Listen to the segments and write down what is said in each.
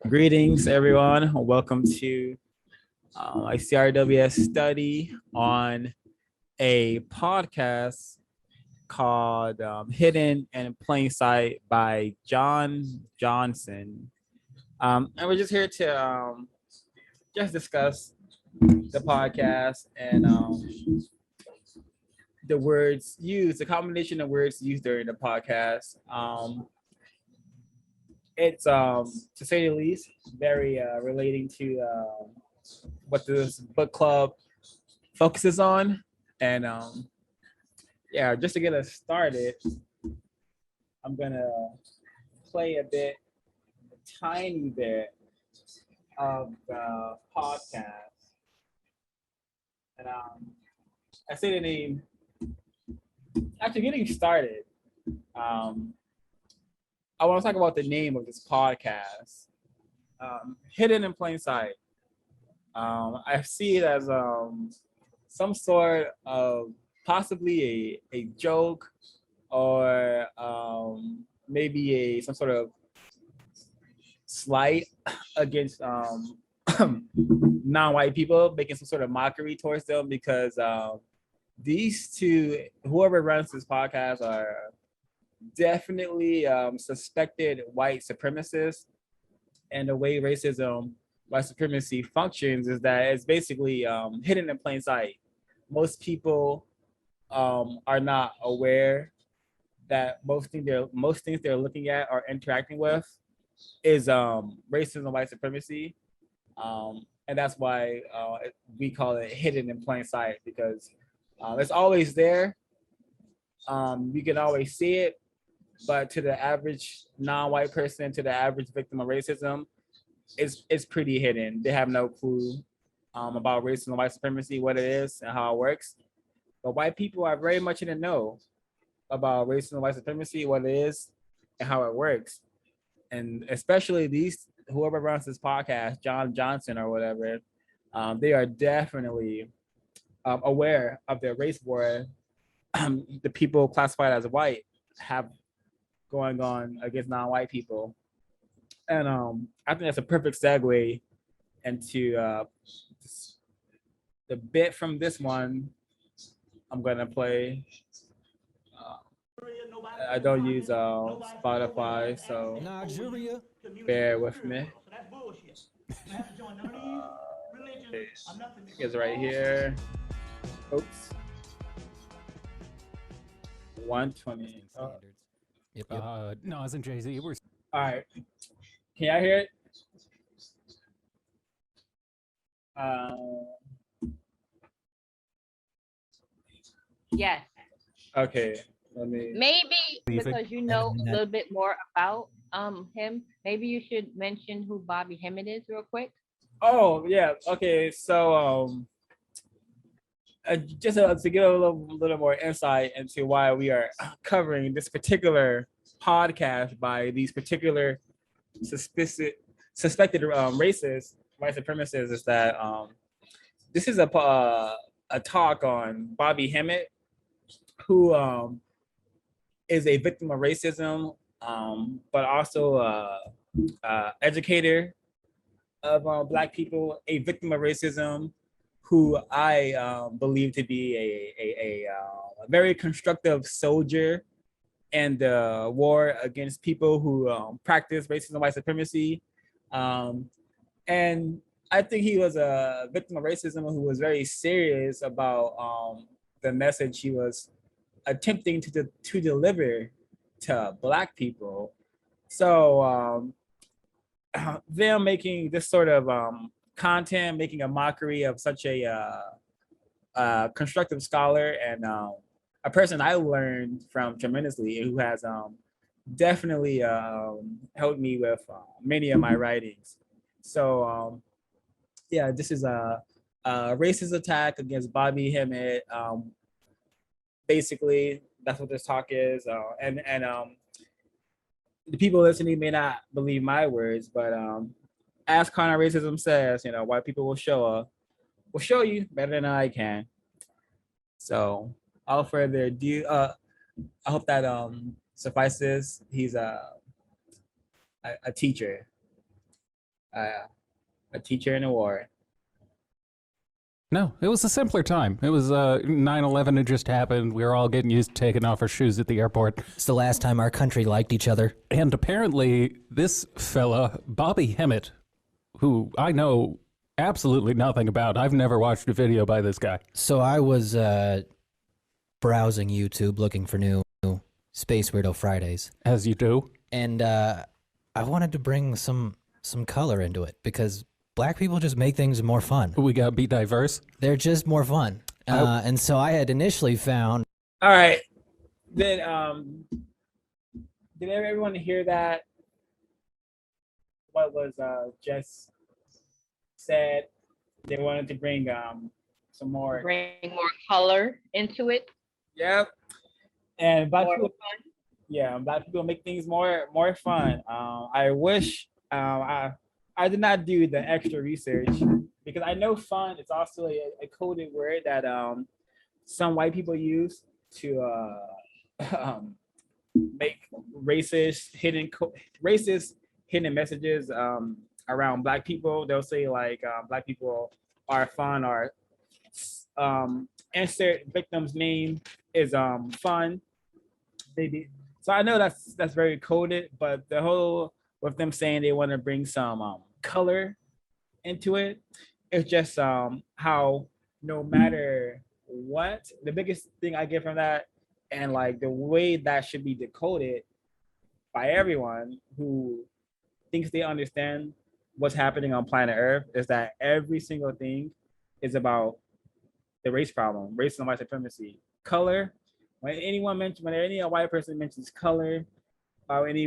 Greetings, everyone. Welcome to a CRWS study on a podcast called Hidden in Plain Sight by John Johnson. And we're just here to just discuss the podcast and the words used, the combination of words used during the podcast. It's to say the least very relating to what this book club focuses on, and yeah, just to get us started, I'm gonna play a tiny bit of the podcast, and I say the name after getting started. um I want to talk about the name of this podcast, Hidden in Plain Sight. I see it as some sort of possibly a joke, or maybe some sort of slight against non-white people, making some sort of mockery towards them, because these two, whoever runs this podcast, are definitely suspected white supremacists. And the way racism, white supremacy functions is that it's basically hidden in plain sight. Most people are not aware that most things they're looking at or interacting with is racism, white supremacy, and that's why we call it hidden in plain sight, because it's always there. You can always see it, but to the average non-white person, to the average victim of racism, it's pretty hidden. They have no clue about racism, white supremacy, what it is, and how it works. But white people are very much in the know about racism, white supremacy, what it is, and how it works. And especially whoever runs this podcast, John Johnson or whatever, they are definitely aware of the race war the people classified as white have going on against non-white people. And I think that's a perfect segue into the bit from this one I'm gonna play. I don't use Spotify, so Nigeria. bear with me. It's right here. Oops. 120. Standards. Yep. No, I was in Jay Z. We're All right. Can y'all hear it? Yes. Okay. Let me. Maybe because you know a little bit more about him, maybe you should mention who Bobby Hemmett is real quick. Oh yeah. Okay. So just to give a little more insight into why we are covering this particular podcast by these particular suspected racist white supremacists, is that this is a talk on Bobby Hemmett, who is a victim of racism, but also educator of Black people, a victim of racism, who I believe to be a very constructive soldier in the war against people who practice racism, white supremacy. And I think he was a victim of racism who was very serious about the message he was attempting to deliver to Black people. So them making this sort of content, making a mockery of such a constructive scholar, and a person I learned from tremendously, who has definitely helped me with many of my writings. So yeah, this is a racist attack against Bobby Hemmett. Basically, that's what this talk is, and the people listening may not believe my words, but as counter racism says, white people will show you better than I can. So, without further ado, I hope that suffices. He's a teacher. a teacher in a war. No, it was a simpler time. It was 9/11 had just happened. We were all getting used to taking off our shoes at the airport. It's the last time our country liked each other. And apparently, this fella, Bobby Hemmett, who I know absolutely nothing about. I've never watched a video by this guy. So I was browsing YouTube looking for new Space Weirdo Fridays. As you do. And I wanted to bring some color into it because black people just make things more fun. We got to be diverse. They're just more fun. And so I had initially found... All right. Then, did everyone hear that? What was Jess said? They wanted to bring some more. Bring more color into it. Yep. And black More people, fun. yeah, black people make things more fun. I wish I did not do the extra research because I know fun is also a coded word that some white people use to make racist hidden messages around black people. They'll say like black people are fun, or insert victim's name is fun. Maybe. So I know that's very coded, but the whole with them saying they want to bring some color into it, it's just how no matter what, the biggest thing I get from that, and like the way that should be decoded by everyone who thinks they understand what's happening on planet Earth, is that every single thing is about the race problem, racism, white supremacy, color. When any white person mentions color, or any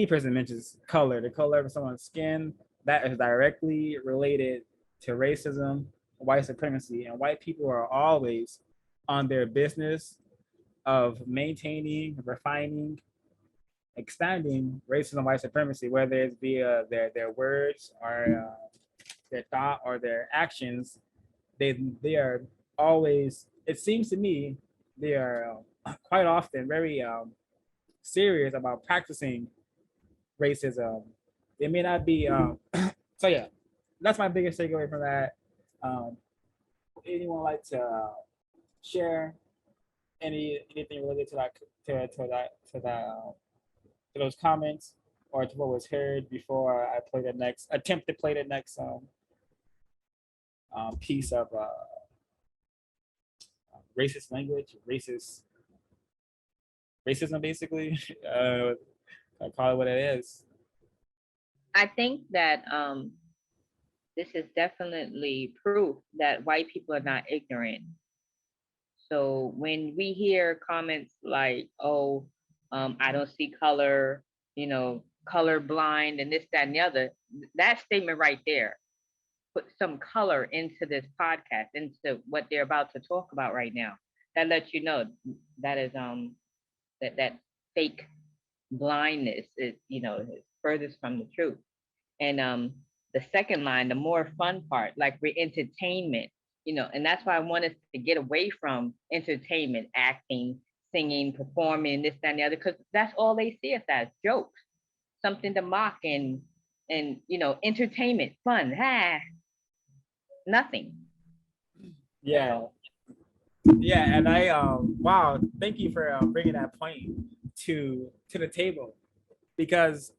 person mentions color, the color of someone's skin, that is directly related to racism, white supremacy, and white people are always on their business of maintaining, refining, expanding racism, white supremacy, whether it's via their words or their thought or their actions. They are always. It seems to me they are quite often very serious about practicing racism. They may not be. So yeah, that's my biggest takeaway from that. Anyone like to share anything related to those comments, or to what was heard before I attempt to play the next piece of racist language, racism, basically. I call it what it is. I think that this is definitely proof that white people are not ignorant. So when we hear comments like, "Oh, I don't see color," color blind, and this, that, and the other, that statement right there put some color into this podcast, into what they're about to talk about right now. That lets you know that is that fake blindness is is furthest from the truth. And the second line, the more fun part, like we're entertainment, and that's why I want us to get away from entertainment, acting, singing, performing, this, that, and the other, because that's all they see us as, jokes, something to mock and entertainment, fun, nothing. Yeah. Yeah, and I wow, thank you for bringing that point to the table, because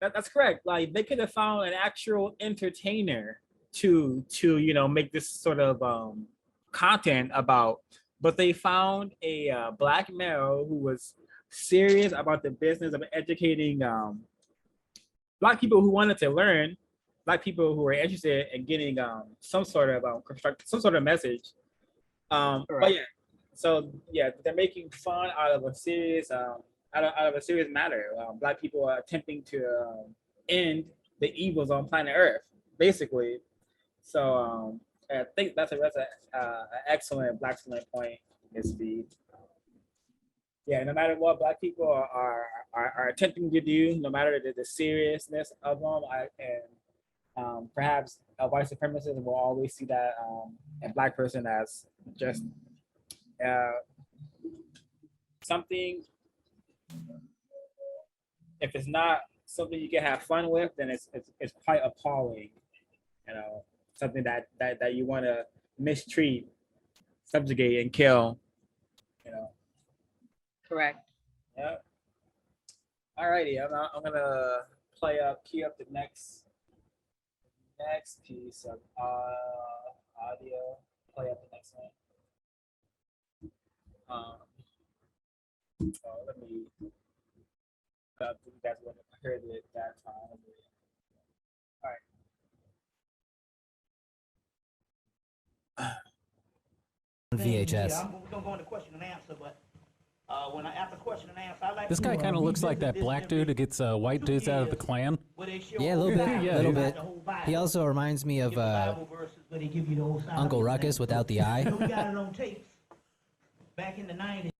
that's correct. Like they could have found an actual entertainer to make this sort of content about, but they found a black male who was serious about the business of educating black people who wanted to learn, black people who were interested in getting some sort of message. But yeah, so yeah, they're making fun out of a serious matter. Black people are attempting to end the evils on planet Earth, basically. So I think that's an excellent point, Ms. B. Yeah, no matter what black people are attempting to do, no matter the seriousness of them, perhaps white supremacists will always see that a black person as just something. If it's not something you can have fun with, then it's quite appalling. Something that you want to mistreat, subjugate, and kill. Correct. Yeah. Alrighty, I'm gonna key up the next piece of audio. Play up the next one. Let me. You guys would have heard it that time. All right. VHS. Yeah, we're gonna go into question and answer, but when I after question and answer, I like This guy kind of looks like that black dude who gets white dudes out of the Klan. Yeah, a little bit. Yeah, little yeah. bit. He also reminds me of Uncle Ruckus without the eye. We got it on tapes back in the 90s.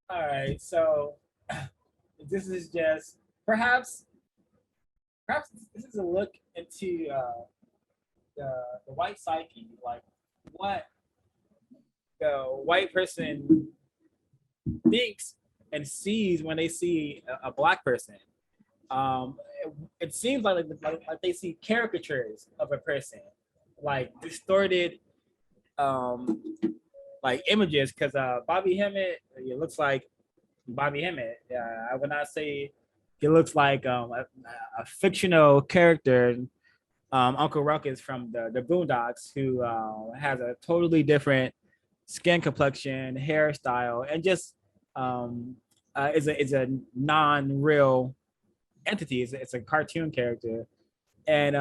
All right, so this is just perhaps this is a look into the white psyche, like what the white person thinks and sees when they see a black person. It seems like they see caricatures of a person, like distorted like images, because Bobby Hemmett, it looks like Bobby Hemmett. I would not say he looks like a fictional character, Uncle Ruckus from the Boondocks, who has a totally different skin complexion, hairstyle, and just is a non-real entity. It's a cartoon character. And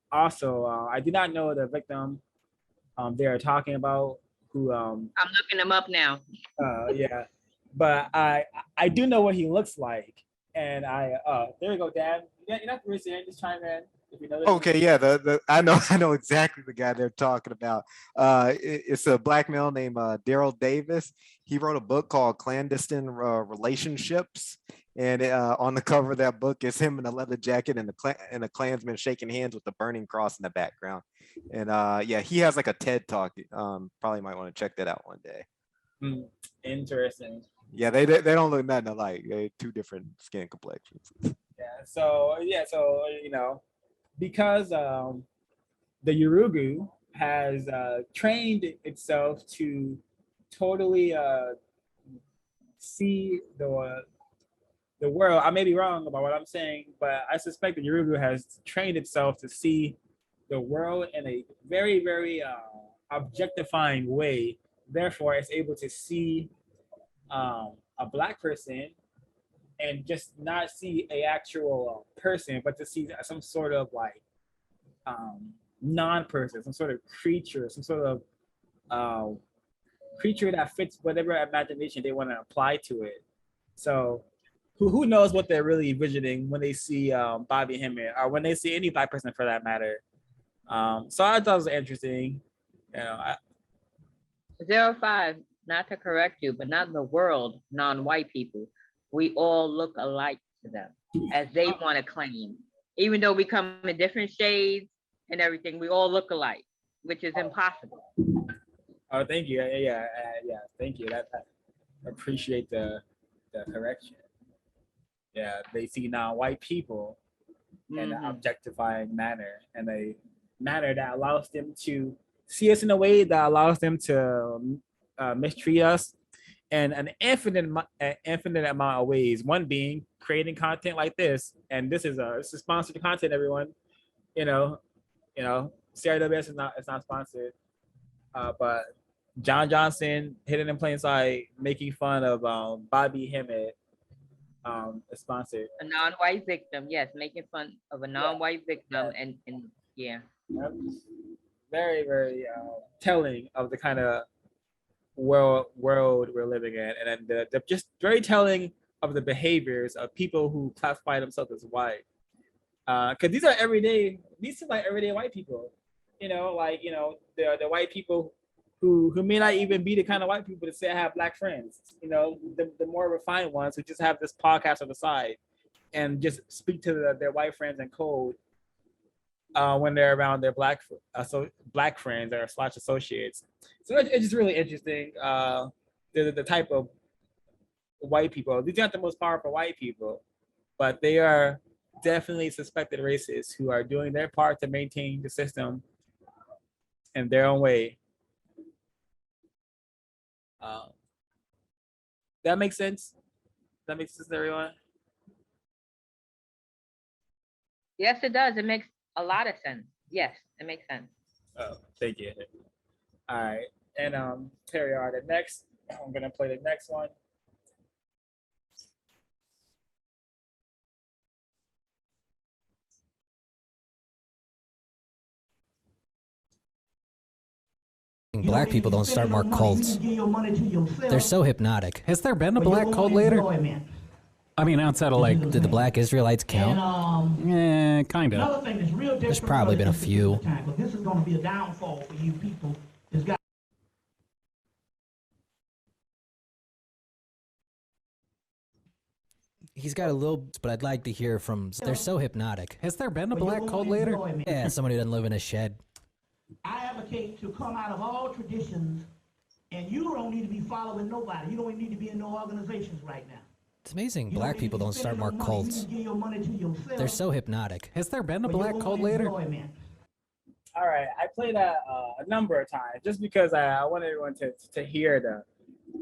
also, I do not know the victim they are talking about, who I'm looking him up now. yeah, but I do know what he looks like, and there you go, Dan. You don't have to raise your hand, just chime in if you know this. Okay, yeah, I know exactly the guy they're talking about. It's a black male named Daryl Davis. He wrote a book called Clandestine Relationships, and on the cover of that book is him in a leather jacket and a Klansman shaking hands with the burning cross in the background. And yeah, he has like a TED talk. Probably might want to check that out one day. Interesting. Yeah, they don't look nothing alike. They two different skin complexions. So because the Yurugu has trained itself to totally see the world. I may be wrong about what I'm saying, but I suspect the Yurugu has trained itself to see the world in a very, very objectifying way. Therefore, it's able to see a black person and just not see a actual person, but to see some sort of like non-person, some sort of creature, some sort of creature that fits whatever imagination they want to apply to it. So who knows what they're really envisioning when they see Bobby Hemmett, or when they see any black person for that matter. So I thought it was interesting. 05, not to correct you, but not in the world, non-white people. We all look alike to them, as they want to claim. Even though we come in different shades and everything, we all look alike, which is impossible. Oh, thank you. Yeah. Thank you. I appreciate the correction. Yeah, they see non-white people in an objectifying manner, and a manner that allows them to see us in a way that allows them to mistreat us in an infinite amount of ways. One being creating content like this, and this is sponsored content, everyone. CRWS is not sponsored, but John Johnson, hidden in plain sight, making fun of Bobby Hemmett, is sponsored. A non-white victim, yes, making fun of a non-white victim, and yeah. Yep. Very, very telling of the kind of world we're living in, and then the just very telling of the behaviors of people who classify themselves as white. Because these seem like everyday white people. The white people who may not even be the kind of white people to say I have black friends. The more refined ones who just have this podcast on the side and just speak to their white friends in code when they're around their black friends or / associates. So it's just really interesting. The type of white people. These aren't the most powerful white people, but they are definitely suspected racists who are doing their part to maintain the system in their own way. That makes sense. That makes sense to everyone. Yes, it does. It makes a lot of sense. Yes, it makes sense. Oh, thank you. All right, and Terry, are the next. I'm gonna play the next one. Black people don't start more cults. They're so hypnotic. Has there been a black cult leader? I mean, outside of like, Did the black Israelites count? kind of. Another thing that's real different. There's probably been a few. But this is going to be a downfall for you people. It's got He's got a little, but I'd like to hear from. They're so hypnotic. Has there been a black cult leader? Yeah, someone who doesn't live in a shed. I advocate to come out of all traditions, and you don't need to be following nobody. You don't need to be in no organizations right now. It's amazing black people don't start more cults. They're so hypnotic. Has there been a black cult leader? All right, I played that a number of times just because I want everyone to hear the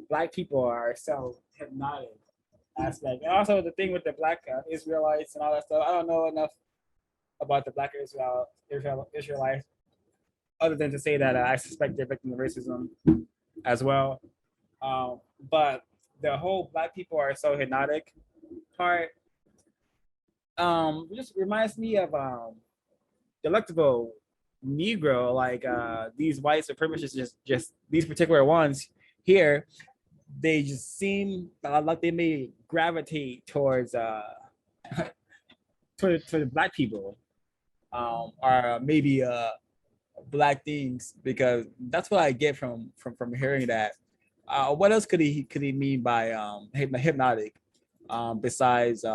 black people are so hypnotic aspect. And also the thing with the black Israelites and all that stuff. I don't know enough about the black Israelites other than to say that I suspect they're victims of racism as well. But the whole black people are so hypnotic part just reminds me of delectable Negro, like these white supremacists, just these particular ones here, they just seem like they may gravitate towards toward black people, or maybe black things, because that's what I get from hearing that. What else could he mean by hypnotic, besides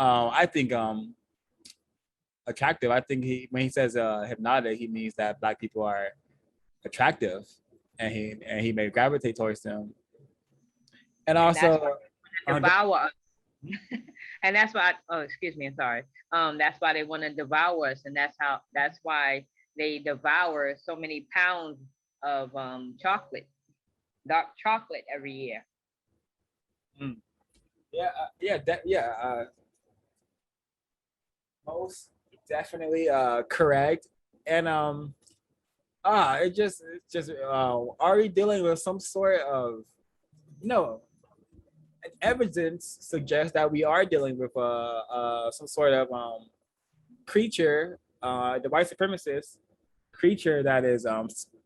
I think attractive. I think when he says hypnotic, he means that black people are attractive, and he may gravitate towards them. And also Devour us. And that's why, oh, excuse me, I'm sorry. That's why they want to devour us, and that's why they devour so many pounds of chocolate, dark chocolate every year. Most definitely correct. And it's just are we dealing with some sort of evidence suggests that we are dealing with some sort of creature, the white supremacist creature that is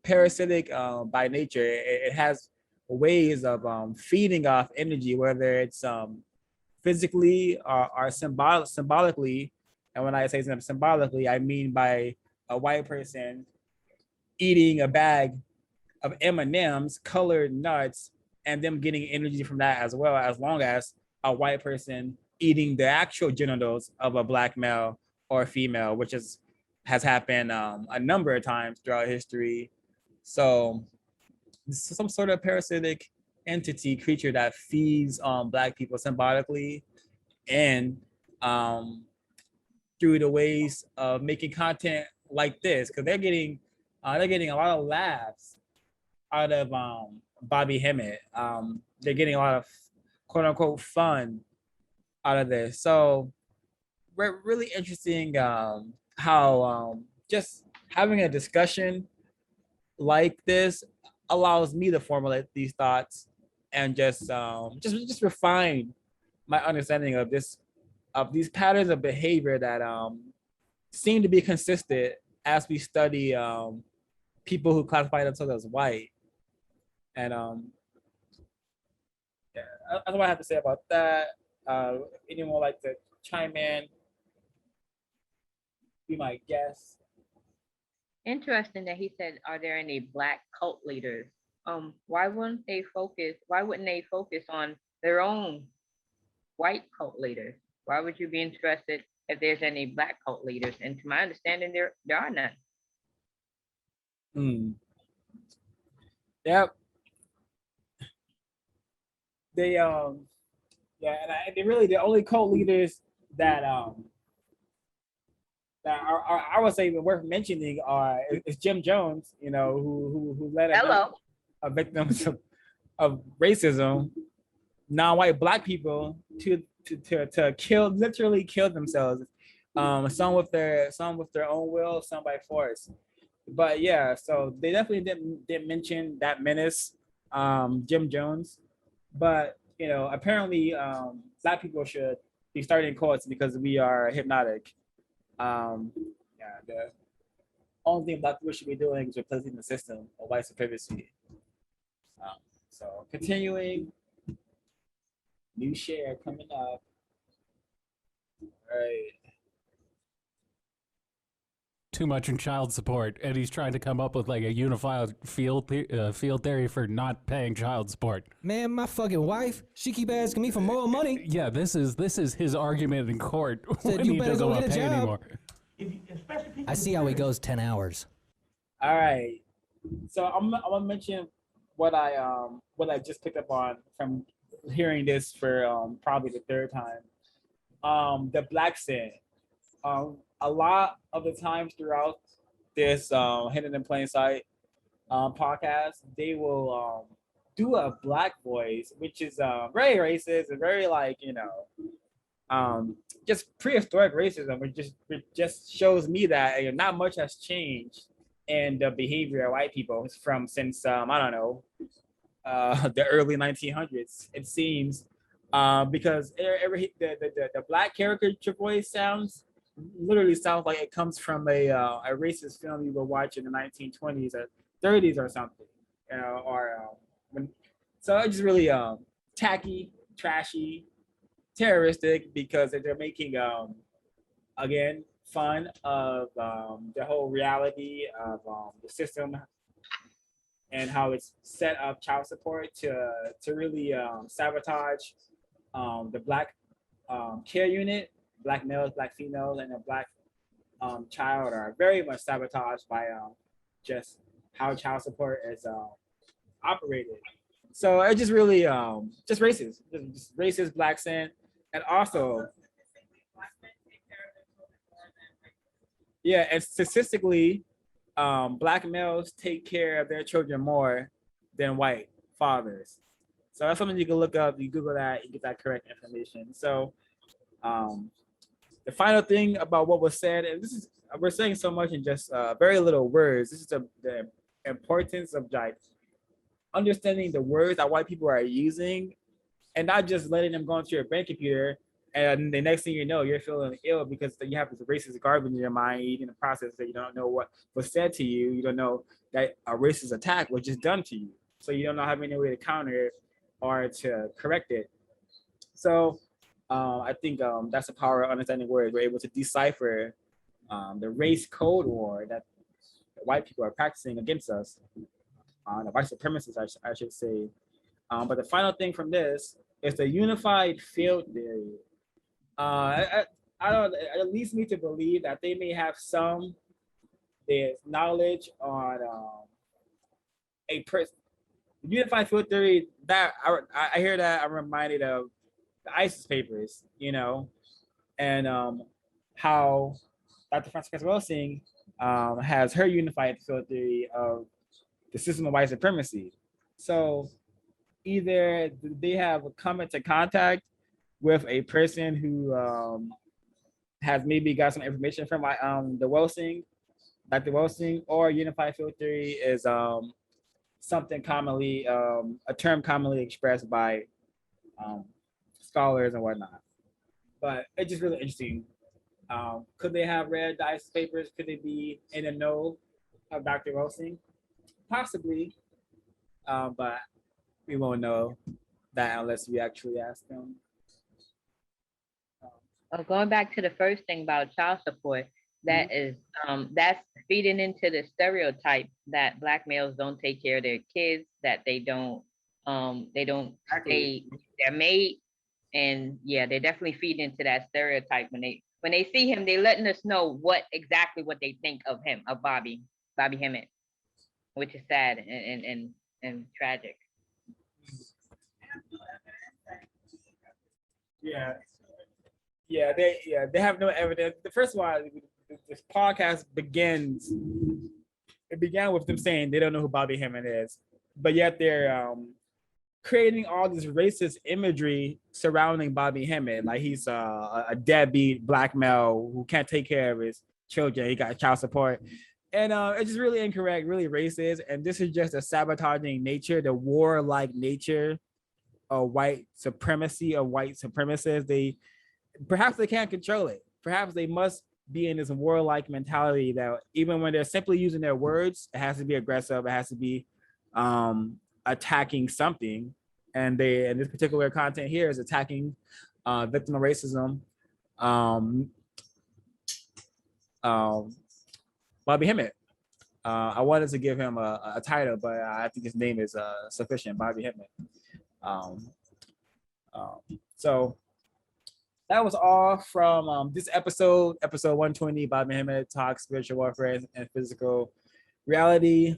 parasitic by nature. It has ways of feeding off energy, whether it's physically or symbolically. And when I say symbolically, I mean by a white person eating a bag of M&Ms, colored nuts, and them getting energy from that, as well, as long as a white person eating the actual genitals of a black male or female, which has happened a number of times throughout history. So some sort of parasitic entity, creature that feeds on black people symbolically, and through the ways of making content like this, because they're getting a lot of laughs out of Bobby Hemmett. They're getting a lot of quote unquote fun out of this. So really interesting how just having a discussion like this allows me to formulate these thoughts and just refine my understanding of these patterns of behavior that seem to be consistent as we study people who classify themselves as white. And that's what I have to say about that. Anyone would like to chime in? Be my guest. Interesting that he said, "Are there any black cult leaders?" Why wouldn't they focus on their own white cult leaders? Why would you be interested if there's any black cult leaders? And to my understanding, there are none. Yep. they yeah, and they really the only cult leaders that that are I would say even worth mentioning are is Jim Jones, you know, who led a number Hello. of victims of racism, non-white black people to kill, literally kill themselves. Some with their own will, some by force. But yeah, so they definitely didn't mention that menace, Jim Jones. But you know, apparently, black people should be starting cults because we are hypnotic. Um, yeah, the only thing black people should be doing is replacing the system of white supremacy. Um, so continuing, new share coming up. All right. Too much in child support, and he's trying to come up with like a unified field theory for not paying child support. Man, my fucking wife, she keep asking me for more money. Yeah, this is his argument in court Said, when "You he better doesn't go want get to a pay job." anymore. Especially people I with see how he serious- goes 10 hours. All right. So I'm gonna mention what I just picked up on from hearing this for probably the third time. The black sin. A lot of the times throughout this hidden in plain sight podcast, they will do a black voice, which is very racist and very like just prehistoric racism, which just shows me that not much has changed in the behavior of white people from since I don't know the early 1900s. It seems because the black caricature voice literally sounds like it comes from a racist film you would watch in the 1920s or 30s or something, you know, or when. So it's just really tacky, trashy, terroristic because they're making again fun of the whole reality of the system and how it's set up child support to really sabotage the black care unit, black males, black females, and the black child are very much sabotaged by just how child support is operated. So it's just really just racist, just racist black sin, and also yeah, and statistically, black males take care of their children more than white fathers. So that's something you can look up. You Google that, you get that correct information. So um, the final thing about what was said, and this is we're saying so much in just very little words. This is the importance of like understanding the words that white people are using and not just letting them go into your brain computer. And the next thing you know, you're feeling ill because you have this racist garbage in your mind, eating the process that you don't know what was said to you. You don't know that a racist attack was just done to you. So you don't know have any way to counter it or to correct it. So I think that's the power of understanding words. We're able to decipher the race code war that white people are practicing against us, the white supremacists, I should say. But the final thing from this is the unified field theory. I don't. It leads me to believe that they may have some knowledge on a person. Unified field theory. That I hear that I'm reminded of the ISIS papers, you know, and how Dr. Frances Welsing has her unified field theory of the system of white supremacy. So either they have come into contact with a person who has maybe got some information from the Welsing, Dr. Welsing, or unified field theory is something commonly, a term commonly expressed by scholars and whatnot. But it's just really interesting. Could they have read the ISIS papers? Could they be in the know of Dr. Welsing? Possibly, but we won't know that unless we actually ask them. Going back to the first thing about child support, that is that's feeding into the stereotype that black males don't take care of their kids, that they don't stay with their mate. And yeah, they're definitely feeding into that stereotype when they see him, they letting us know exactly what they think of him, of Bobby Hemmett, which is sad and tragic. they have no evidence. The first one, this podcast begins. It began with them saying they don't know who Bobby Hemmett is, but yet they're creating all this racist imagery surrounding Bobby Hemmett, like he's a deadbeat black male who can't take care of his children. He got child support, and it's just really incorrect, really racist. And this is just a sabotaging nature, the warlike nature of white supremacy, of white supremacists. They can't control it. Perhaps they must be in this warlike mentality that even when they're simply using their words, it has to be aggressive. It has to be attacking something, and this particular content here is attacking victim of racism. Bobby Hemmett. I wanted to give him a title, but I think his name is sufficient. Bobby Hemmett. So that was all from this episode 120. Bobby Hemmett talks spiritual warfare and physical reality.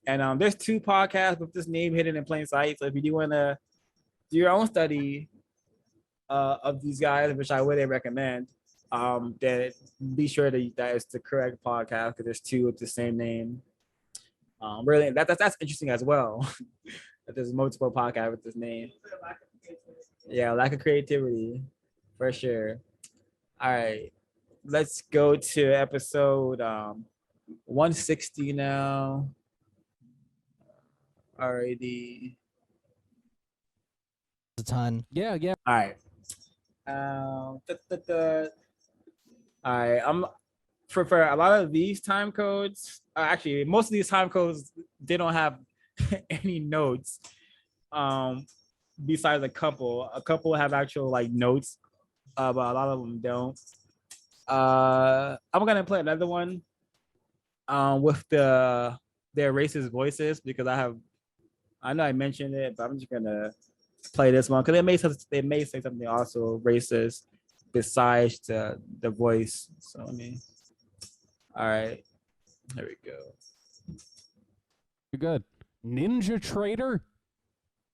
And there's 2 podcasts with this name hidden in plain sight. So if you do want to do your own study of these guys, which I would recommend, then be sure that it's the correct podcast, because there's 2 with the same name. Really, that's interesting as well. That there's multiple podcasts with this name. Yeah, lack of creativity, for sure. All right, let's go to episode 160 now. Alrighty. A ton. Yeah. All right. All right. I'm for a lot of these time codes. Actually, most of these time codes, they don't have any notes. Besides a couple. A couple have actual like notes, but a lot of them don't. I'm gonna play another one with their racist voices, because I know I mentioned it, but I'm just gonna play this one because they may say something also racist besides the voice. So all right, here we go. You're good. Ninja Trader?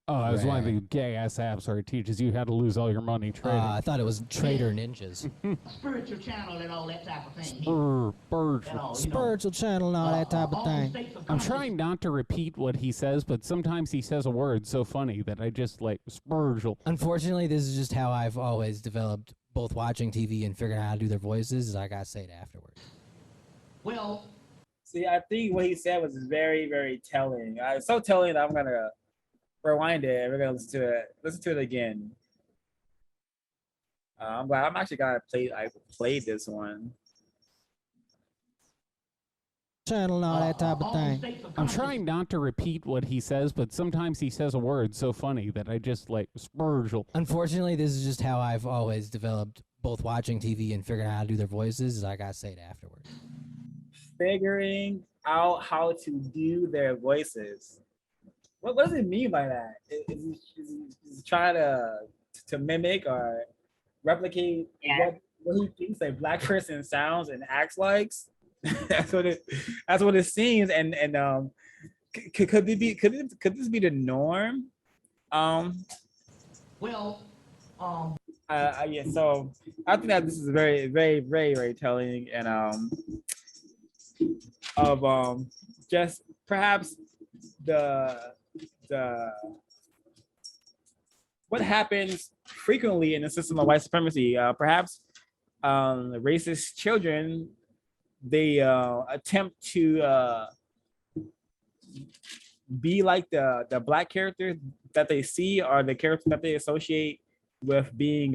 Oh, I was one of the gay ass apps where it teaches you how to lose all your money trading. I thought it was Trader Ninjas. Spiritual channel and all that type of thing. Spiritual channel and all that type of thing. I'm trying not to repeat what he says, but sometimes he says a word so funny that I just like spiritual. Unfortunately, this is just how I've always developed both watching TV and figuring out how to do their voices. Is I gotta say it afterwards. Well, see, I think what he said was very, very telling. It's so telling that I'm gonna rewind it. We're gonna listen to it. Listen to it again. I'm actually gonna play this one. Channel and all that type of thing. I'm trying not to repeat what he says, but sometimes he says a word so funny that I just like spiritual. Unfortunately, this is just how I've always developed both watching TV and figuring out how to do their voices. Is I gotta say it afterwards. Figuring out how to do their voices. What does it mean by that? Is trying to mimic or replicate what he thinks a black person sounds and acts like? That's what it seems. And could this be the norm? Yeah. So I think that this is very, very, very, very telling, and of just perhaps the what happens frequently in the system of white supremacy. Perhaps racist children, they attempt to be like the black characters that they see, or the characters that they associate with being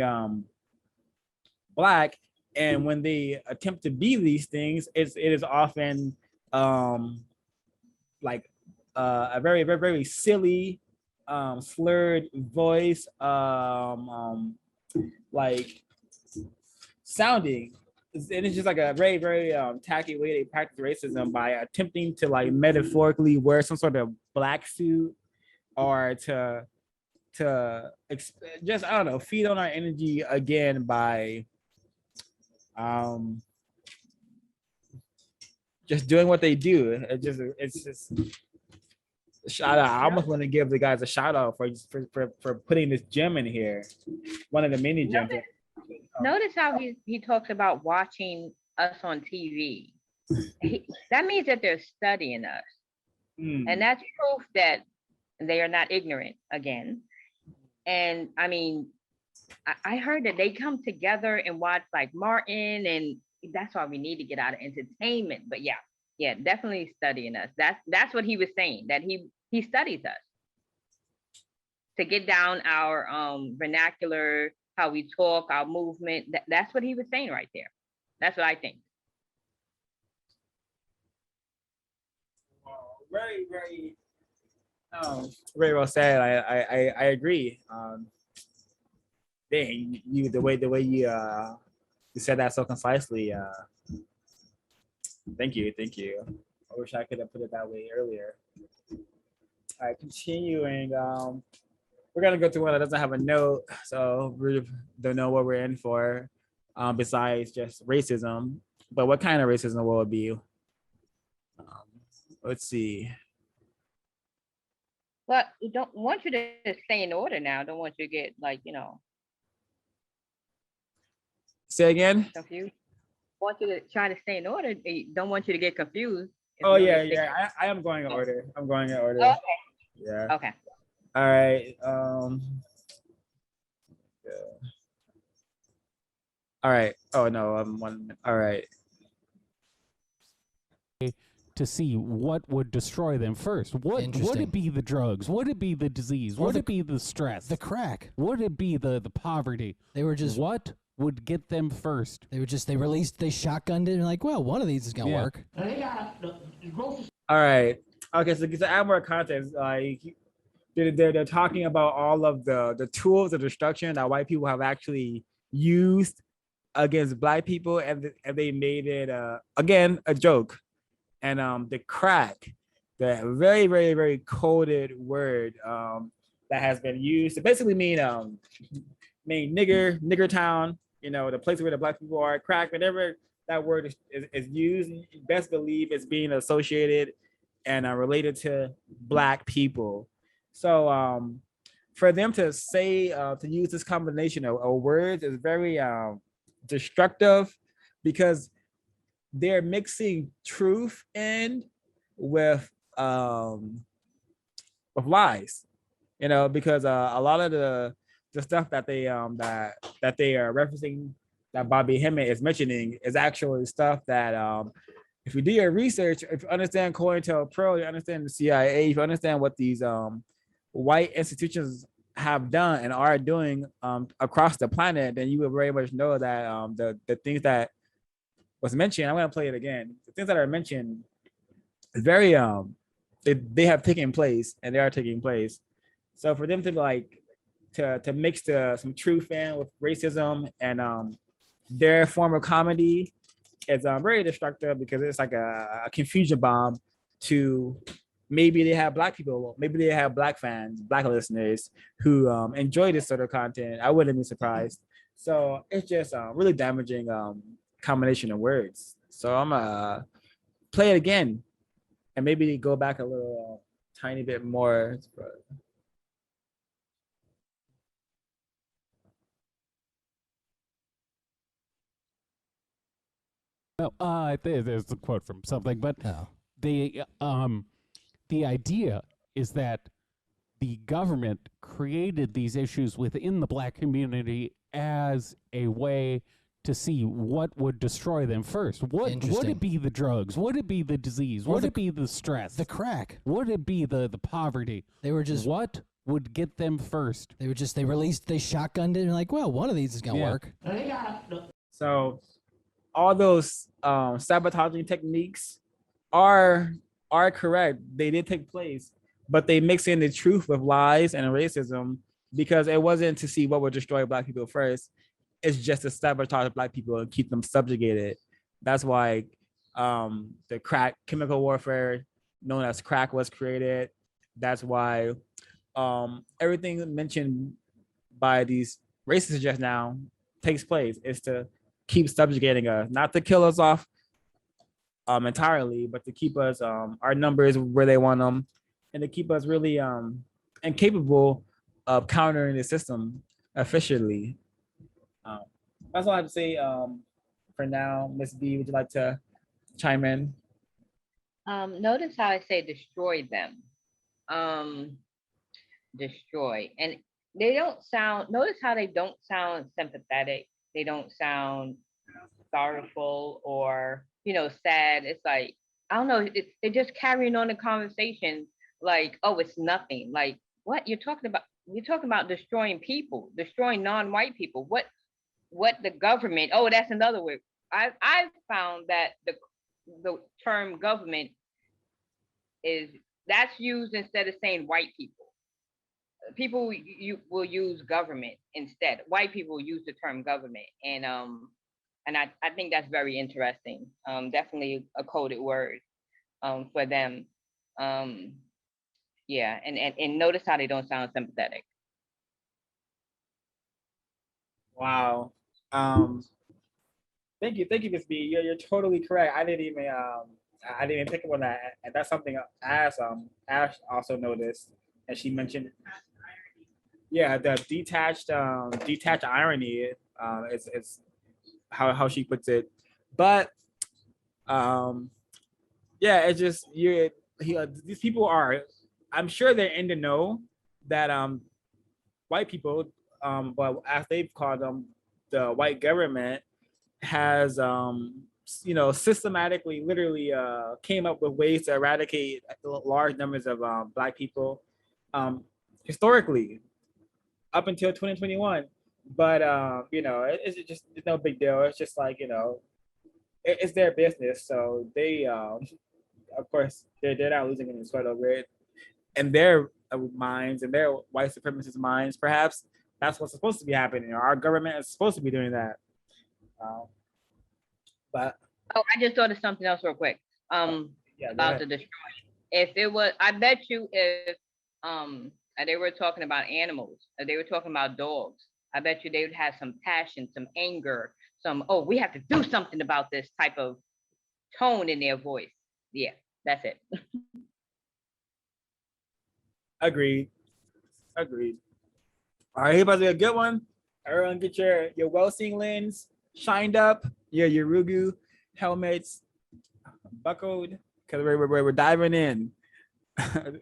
black. And when they attempt to be these things, it is often like a very, very, very silly, slurred voice, like sounding. And it's just like a very, very tacky way they practice racism, by attempting to like metaphorically wear some sort of black suit, or to just, I don't know, feed on our energy again by just doing what they do. It's Shout out. I almost want to give the guys a shout out for putting this gem in here. One of the mini gems. Notice how he talks about watching us on TV. That means that they're studying us. And that's proof that they are not ignorant again. And I mean, I heard that they come together and watch like Martin, and that's why we need to get out of entertainment. But yeah, definitely studying us. That's what he was saying, that he studies us to get down our vernacular, how we talk, our movement. That's what he was saying right there. That's what I think. Very, very well said. I agree. Dang, the way you said that so concisely. Thank you. I wish I could have put it that way earlier. All right, continuing. We're gonna go to one that doesn't have a note, so we don't know what we're in for, besides just racism. But what kind of racism will it be? Let's see. But we don't want you to stay in order now. Don't want you to get Say again. confused. Want you to try to stay in order. Don't want you to get confused. Oh yeah. I am going in order. I'm going in order. Okay. Yeah. Okay. All right. Yeah. All right. Oh no, I'm one. All right. To see what would destroy them first. Would it be the drugs? Would it be the disease? Would it be the stress? The crack. Would it be the poverty? They were just what would get them first? they shotgunned it and like, well, one of these is gonna work. And they got the grocery. All right. Okay. So to add more context, like they're talking about all of the tools of destruction that white people have actually used against black people, and they made it again a joke. And the crack, the very, very, very coded word that has been used to basically mean nigger town, the place where the black people are, crack, whenever that word is used, you best believe it's being associated and related to black people. So for them to say, to use this combination of words is very destructive, because they're mixing truth in with lies, because a lot of the stuff that they that they are referencing, that Bobby Hemmett is mentioning, is actually stuff that if you do your research, if you understand COINTELPRO, you understand the CIA, if you understand what these white institutions have done and are doing across the planet, then you will very much know that the things that was mentioned, I'm going to play it again. The things that are mentioned is very they have taken place, and they are taking place. So for them to mix some truth in with racism and their form of comedy is very destructive, because it's like a confusion bomb to maybe they have black people, maybe they have black fans, black listeners who enjoy this sort of content. I wouldn't be surprised. So it's just really damaging combination of words. So I'm gonna play it again and maybe go back a little tiny bit more. No, there's a quote from something, but No. The idea is that the government created these issues within the black community as a way to see what would destroy them first. Would it be the drugs? Would it be the disease? Would it be the stress? The crack. Would it be the poverty? They were just what would get them first? they shotgunned it and like, well, one of these is gonna work. And they got the So all those sabotaging techniques are correct. They did take place, but they mix in the truth with lies and racism, because it wasn't to see what would destroy black people first. It's just to sabotage black people and keep them subjugated. That's why the crack chemical warfare known as crack was created. That's why everything mentioned by these racists just now takes place, is to keep subjugating us, not to kill us off entirely, but to keep us our numbers where they want them, and to keep us really incapable of countering the system efficiently. That's all I have to say for now. Miss B, would you like to chime in? Notice how I say destroy them. Destroy. And they don't sound, notice how they don't sound sympathetic. They don't sound sorrowful or, sad. It's like, I don't know, they're just carrying on the conversation like, oh, it's nothing. Like, what you're talking about? You're talking about destroying people, destroying non-white people. What the government, oh, that's another word. I've found that the term government that's used instead of saying white people. People you will use government instead. White people use the term government, and I think that's very interesting. Definitely a coded word for them. Yeah, and notice how they don't sound sympathetic. Wow. Thank you, Miss B. You're totally correct. I didn't even think about that, and that's something Ash also noticed, and she mentioned. Yeah, the detached irony is how she puts it, but yeah, it's just these people are. I'm sure they're in the know that white people, but as they've called them, the white government has systematically, literally came up with ways to eradicate large numbers of Black people historically up until 2021. But it's no big deal. It's just like it's their business, so they of course they're not losing any sweat over it. In their minds, in their white supremacist minds, perhaps that's what's supposed to be happening. Our government is supposed to be doing that. But I just thought of something else real quick. About the destroy. If it was, I bet you if they were talking about animals, or they were talking about dogs, I bet you they would have some passion, some anger, we have to do something about this type of tone in their voice. Yeah, that's it. Agreed. All right, about to be a good one. Everyone get your well-seeing lens shined up, your Rugu helmets buckled, because we're diving in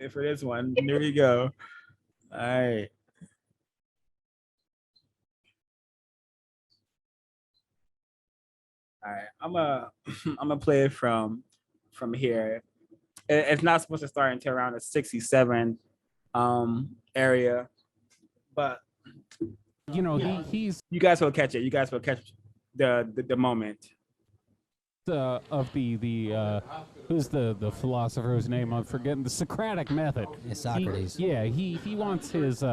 for this one. There you go. All right. I'm gonna play it from here. It's not supposed to start until around the 67 area, but he's you guys will catch it. You guys will catch the moment. Of the who's the philosopher's name? I'm forgetting. The Socratic method. Yeah, Socrates. He wants his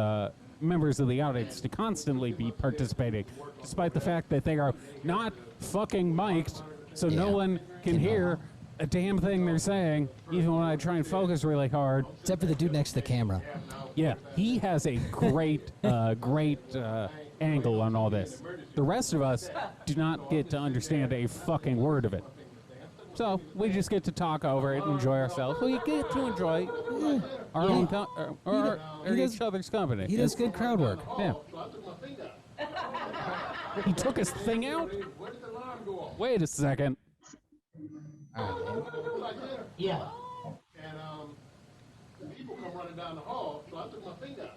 members of the audience to constantly be participating, despite the fact that they are not fucking mic'd, so no one can hear a damn thing they're saying, even when I try and focus really hard. Except for the dude next to the camera. Yeah, he has a great angle on all this. The rest of us do not get to understand a fucking word of it. So we just get to talk over it and enjoy ourselves. We get to enjoy our own each other's company. He does good crowd work. Yeah. He took his thing out? Wait a second. Yeah. And people come running down the hall, so I took my thing out.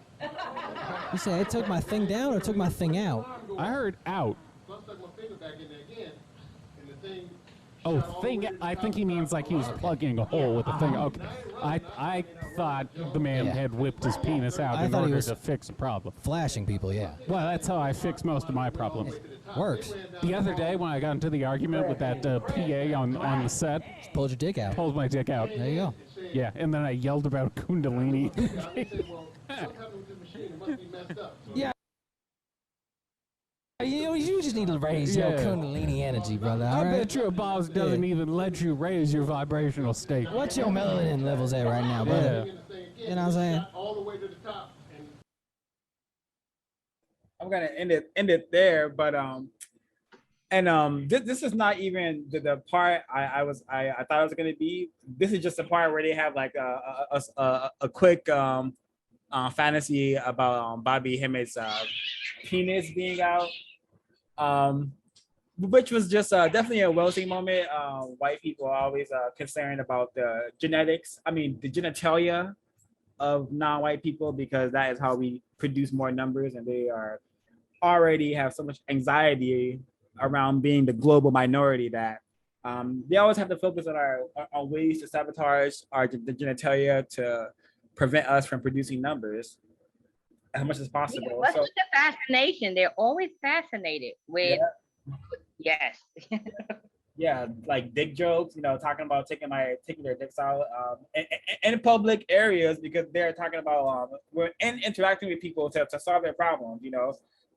You say I took my thing down or took my thing out? I heard out. So I stuck my finger back in there again, and the thing. Oh, thing. I think he means like he was plugging a hole with the thing. Okay. I thought the man had whipped his penis out in order to fix a problem. Flashing people, yeah. Well, that's how I fix most of my problems. Works. The other day when I got into the argument with that PA on the set, just pulled your dick out. Pulled my dick out. There you go. Yeah, and then I yelled about Kundalini. Yeah. You just need to raise your Kundalini energy, brother. I bet your boss doesn't even let you raise your vibrational state. What's your melanin levels at right now, brother? You know what I'm saying? All the way to the top. I'm gonna end it there, but And this is not even the part I thought it was gonna be. This is just the part where they have like a quick fantasy about Bobby Hemmitt's penis being out, which was just definitely a wealthy moment. White people are always concerned about the genetics. I mean, the genitalia of non-white people, because that is how we produce more numbers, and they are already have so much anxiety around being the global minority that they always have to focus on ways to sabotage the genitalia to prevent us from producing numbers as much as possible. Yeah, what's with the fascination? They're always fascinated with, yes. Yeah, like dick jokes, talking about taking their dicks out in public areas, because they're talking about we're interacting with people to solve their problems,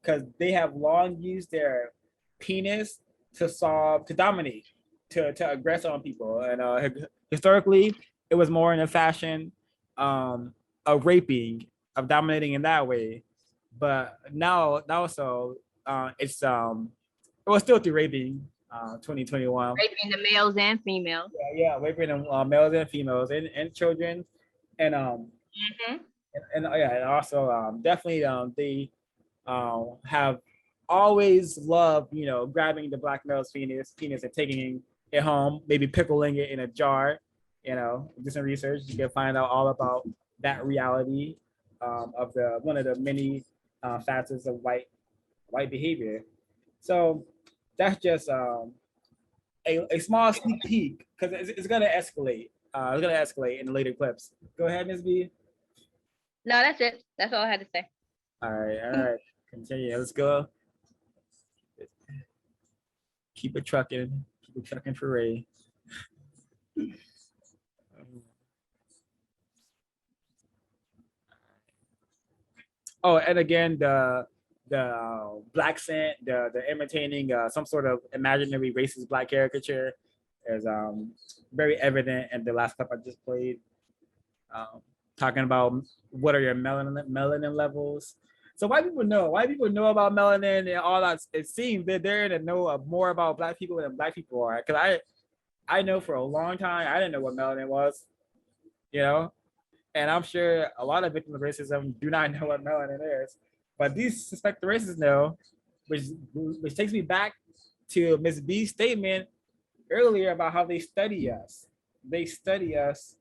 because they have long used their penis to dominate, to aggress on people. And historically, it was more in a fashion of raping, of dominating in that way. But now so it's it was still through raping. 2021. Raping the males and females. Yeah, raping males and females and children, and and also definitely they have always loved grabbing the black male's penis and taking it home, maybe pickling it in a jar. Do some research, you can find out all about that reality of the one of the many facets of white behavior. So that's just a small sneak peek, because it's gonna escalate. It's gonna escalate in the later clips. Go ahead, Ms. B. No, that's it. That's all I had to say. All right. Continue. Let's go. Keep it trucking for Ray. Oh, and again, the black scent, the imitating some sort of imaginary racist black caricature is very evident in the last clip I just played. Talking about what are your melanin levels. So white people know about melanin and all that. It seems that they're to know more about black people than black people are. Because I know for a long time I didn't know what melanin was, and I'm sure a lot of victims of racism do not know what melanin is. But these suspected racists know, which takes me back to Ms. B's statement earlier about how they study us. They study us,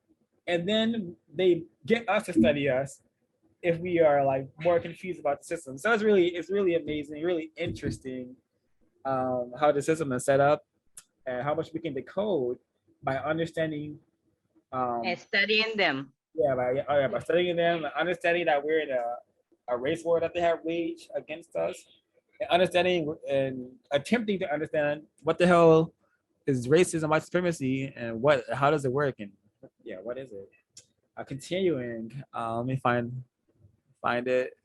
and then they get us to study us if we are like more confused about the system. So it's really amazing, really interesting how the system is set up and how much we can decode by understanding and studying them. Yeah, by studying them, understanding that we're in a race war that they have waged against us, and understanding and attempting to understand what the hell is racism, white supremacy, and how does it work, and what is it? Continuing, let me find it.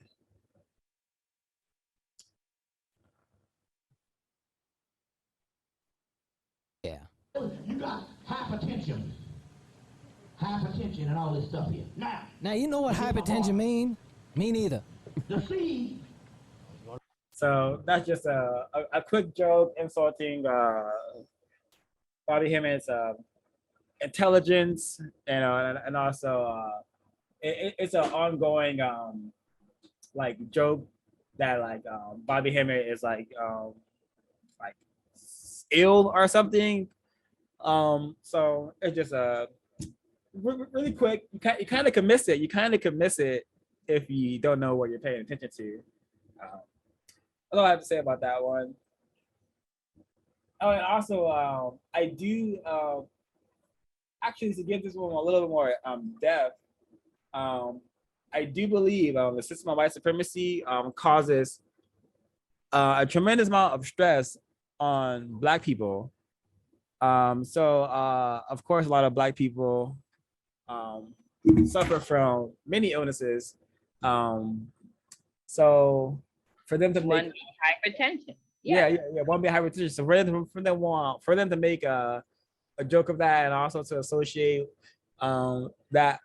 Yeah. You got hypertension and all this stuff here. Now you know what hypertension mean? Me neither. The seed. So that's just a quick joke insulting Bobby Hemmitt's intelligence, and also it's an ongoing like joke that like Bobby Hemmett is like ill or something. So it's just really quick. You kind of can miss it. You kind of can miss it if you don't know what you're paying attention to. That's all I have to say about that one. Oh, and also I do actually, to give this one a little bit more depth. I do believe the system of white supremacy causes a tremendous amount of stress on Black people. So of course, a lot of Black people suffer from many illnesses. So for them to one hypertension. Yeah, one being hypertension. So for them to make a joke of that, and also to associate that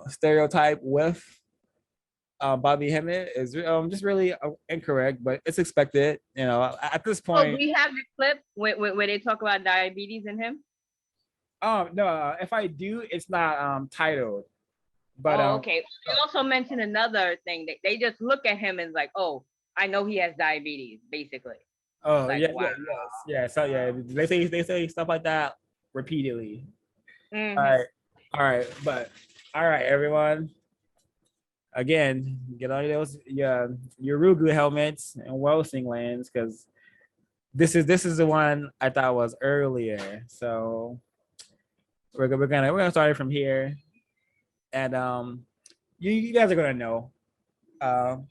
stereotype with Bobby Hemmett is just really incorrect, but it's expected. You know, at this Oh, point. we have the clip where they talk about diabetes in him. No, if I do, it's not titled. But okay. They also mentioned another thing that they just look at him and like, oh, I know he has diabetes, basically. Oh like, yeah, wow. yeah. So yeah, they say stuff like that repeatedly. Mhm. All right, but all right, everyone. Again, get on those your Rugu helmets and Welsing lands, because this is the one I thought was earlier. So we're gonna start it from here, and you guys are gonna know. And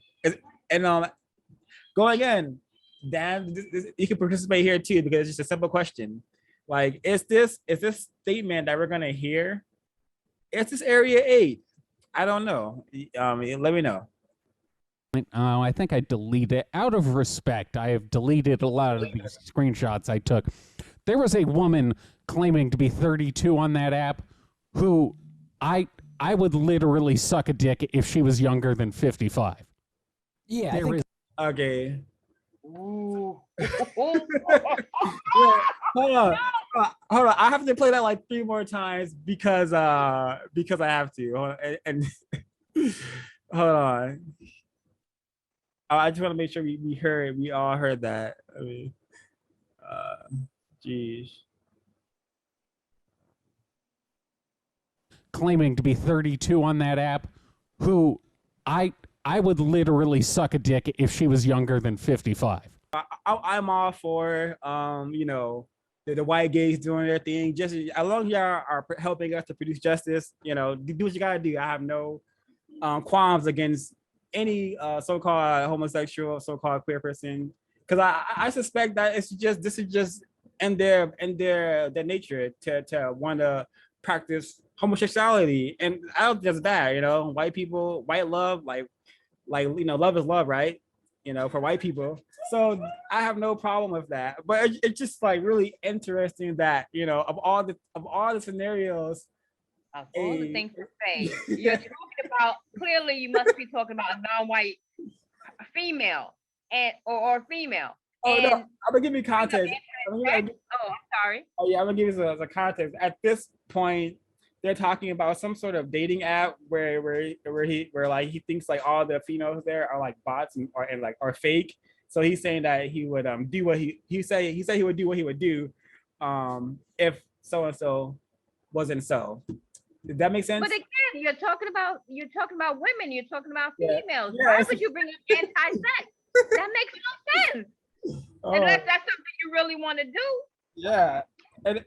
go again, Dan. You can participate here too, because it's just a simple question. Like, is this statement that we're gonna hear? Is this Area 8? I don't know. Let me know. I think I deleted, out of respect, I have deleted a lot of these screenshots I took. There was a woman claiming to be 32 on that app who I would literally suck a dick if she was younger than 55. Yeah, I There think is Okay. Ooh. Yeah, hold on. I have to play that like 3 more times because I have to. Hold on. And hold on. I just want to make sure we all heard that. I mean, geez. claiming to be 32 on that app who I would literally suck a dick if she was younger than 55. I'm all for you know, the white gays doing their thing. Just as long as y'all are helping us to produce justice, you know, do what you gotta do. I have no qualms against any so-called homosexual, so-called queer person, because I suspect that this is just in their nature to want to practice homosexuality, and I don't think that's bad. You know, white people, white love, like you know, love is love, right? You know, for white people. So I have no problem with that. But it's just like really interesting that, you know, of all the scenarios, Of all the things to say, you're talking about, clearly you must be talking about a non-white female or female. Oh no, And I'm gonna give you context. oh, I'm sorry. Oh yeah, I'm gonna give you the context. At this point, they're talking about some sort of dating app where like he thinks like all the females there are like bots and are fake. So he's saying that he would do what he said he would do what he would do if so and so wasn't so. Did that make sense? But again, you're talking about women. You're talking about Yeah. females. Yeah, Why it's- would you bring up anti-sex? That makes no sense. Oh, Unless that's something you really want to do. yeah, and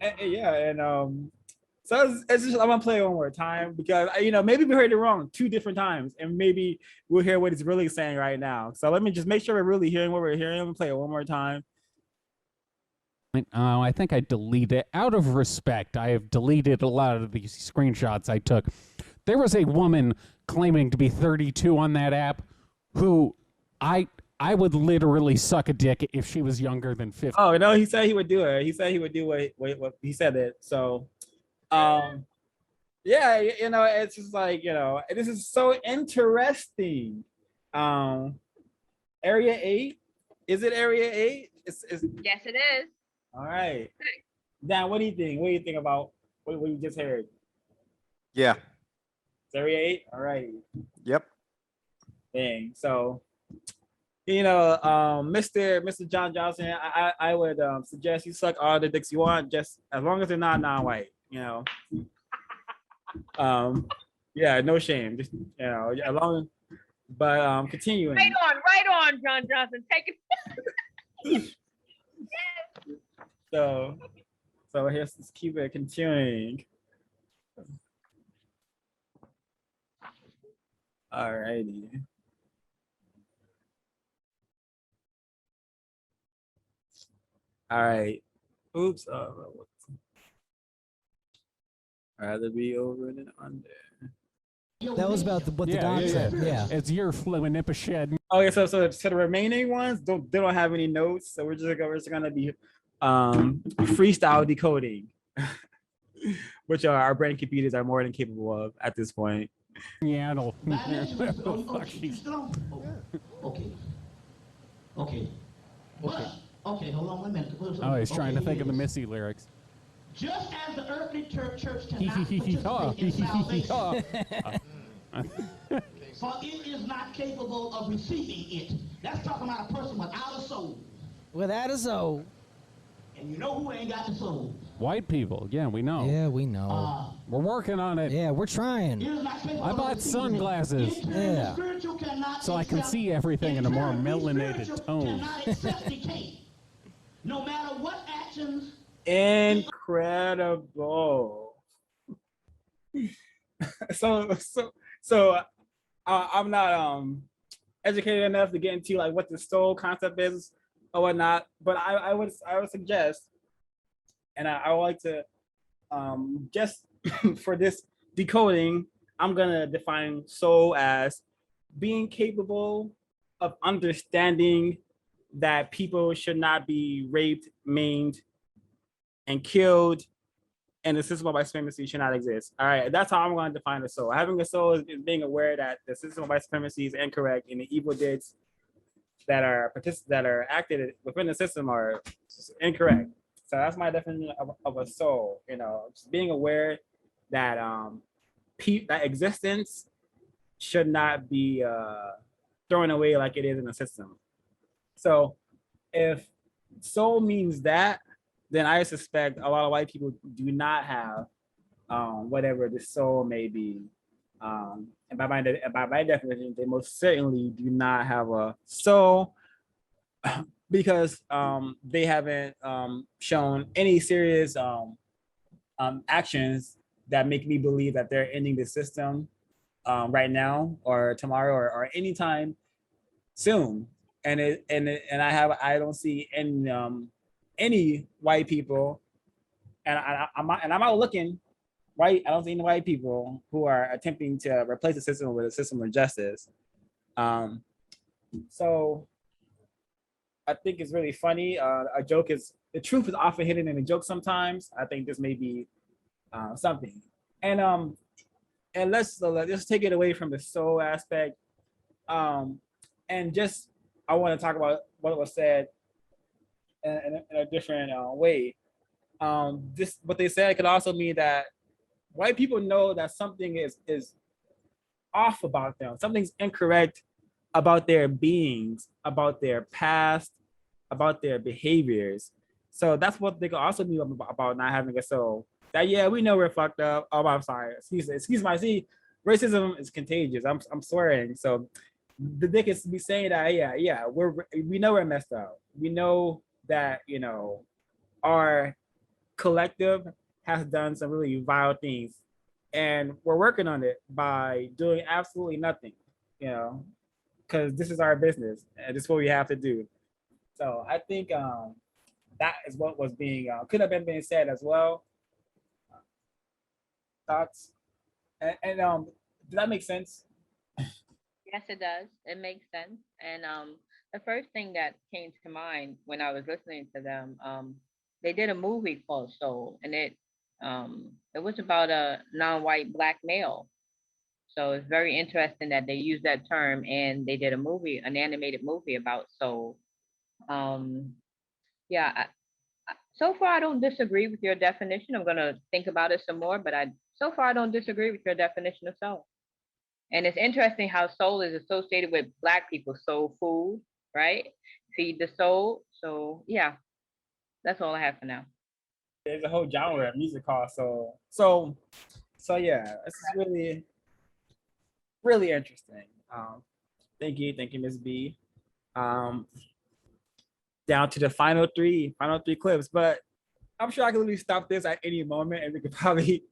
so it's just, I'm gonna play it one more time because you know, maybe we heard it wrong 2 different times, and maybe we'll hear what it's really saying right now. So let me just make sure we're really hearing what we're hearing. I'm gonna play it one more time. I think I deleted, out of respect, I have deleted a lot of these screenshots I took. There was a woman claiming to be 32 on that app who I would literally suck a dick if she was younger than 50. Oh no, he said he would do it. He said he would do what he said it. So, yeah, you know, it's just like, you know, this is so interesting. Area 8, is it Area 8? It's Yes, it is. all right. Dan, what do you think? What do you think about what you just heard? Yeah. It's Area 8? All right. Yep. Dang. So, you know, Mr. John Johnson, I would suggest you suck all the dicks you want, just as long as they're not non-white, you know. Yeah, no shame. Just, you know, as long as, but continuing. Right on, John Johnson. Take it. So here's, let's keep it continuing. All righty. All right. Oops. Rather be over than under. that was about what the doc said. Yeah. It's your fluent shed. Okay, so the remaining ones they don't have any notes, so we're just gonna be freestyle decoding, which our brain computers are more than capable of at this point. Seattle. You still on? Okay. Okay, hold on 1 minute. Oh, he's trying to think of the Missy lyrics. Just as the earthly church cannot participate in salvation, for it is not capable of receiving it. That's talking about a person without a soul. Without a soul. And you know who ain't got the soul? White people. Yeah, we know. Yeah, we know. We're working on it. Yeah, we're trying. I bought sunglasses. Yeah. So I can see everything in a more melanated tone. No matter what actions. Incredible. So I'm not educated enough to get into like what the soul concept is or whatnot, but I would suggest, and I would like to just for this decoding, I'm gonna define soul as being capable of understanding that people should not be raped, maimed, and killed, and the system of white supremacy should not exist. All right, that's how I'm going to define the soul. Having a soul is being aware that the system of white supremacy is incorrect, and the evil deeds that are acted within the system are incorrect. So that's my definition of a soul. You know, just being aware that that existence should not be thrown away like it is in the system. So if soul means that, then I suspect a lot of white people do not have whatever the soul may be. And by my definition, they most certainly do not have a soul because they haven't shown any serious actions that make me believe that they're ending the system right now or tomorrow or anytime soon. And I don't see any white people, and I'm out looking. White, I don't see any white people who are attempting to replace the system with a system of justice. So I think it's really funny. A joke is, the truth is often hidden in a joke sometimes. I think this may be something. And let's take it away from the soul aspect. And just, I want to talk about what was said in a different way. What they said could also mean that white people know that something is off about them. Something's incorrect about their beings, about their past, about their behaviors. So that's what they could also mean about not having a soul. That, yeah, we know we're fucked up. Oh, I'm sorry. Excuse my. See, racism is contagious. I'm swearing. So they could be saying that, yeah, we know we're messed up. We know that, you know, our collective has done some really vile things, and we're working on it by doing absolutely nothing, you know, because this is our business and this is what we have to do. So I think that is what was being could have been being said as well. Thoughts? And does that make sense? Yes, it does. It makes sense. And the first thing that came to mind when I was listening to them, they did a movie called Soul, and it was about a non-white black male. So it's very interesting that they used that term, and they did a movie, an animated movie about soul. Yeah, so far I don't disagree with your definition. I'm gonna think about it some more, but so far I don't disagree with your definition of soul. And it's interesting how soul is associated with Black people. Soul food, right? Feed the soul. So yeah, that's all I have for now. There's a whole genre of music called soul. So yeah, it's really, really interesting. Thank you, Ms. B. Down to the final three clips, but I'm sure I can literally stop this at any moment, and we could probably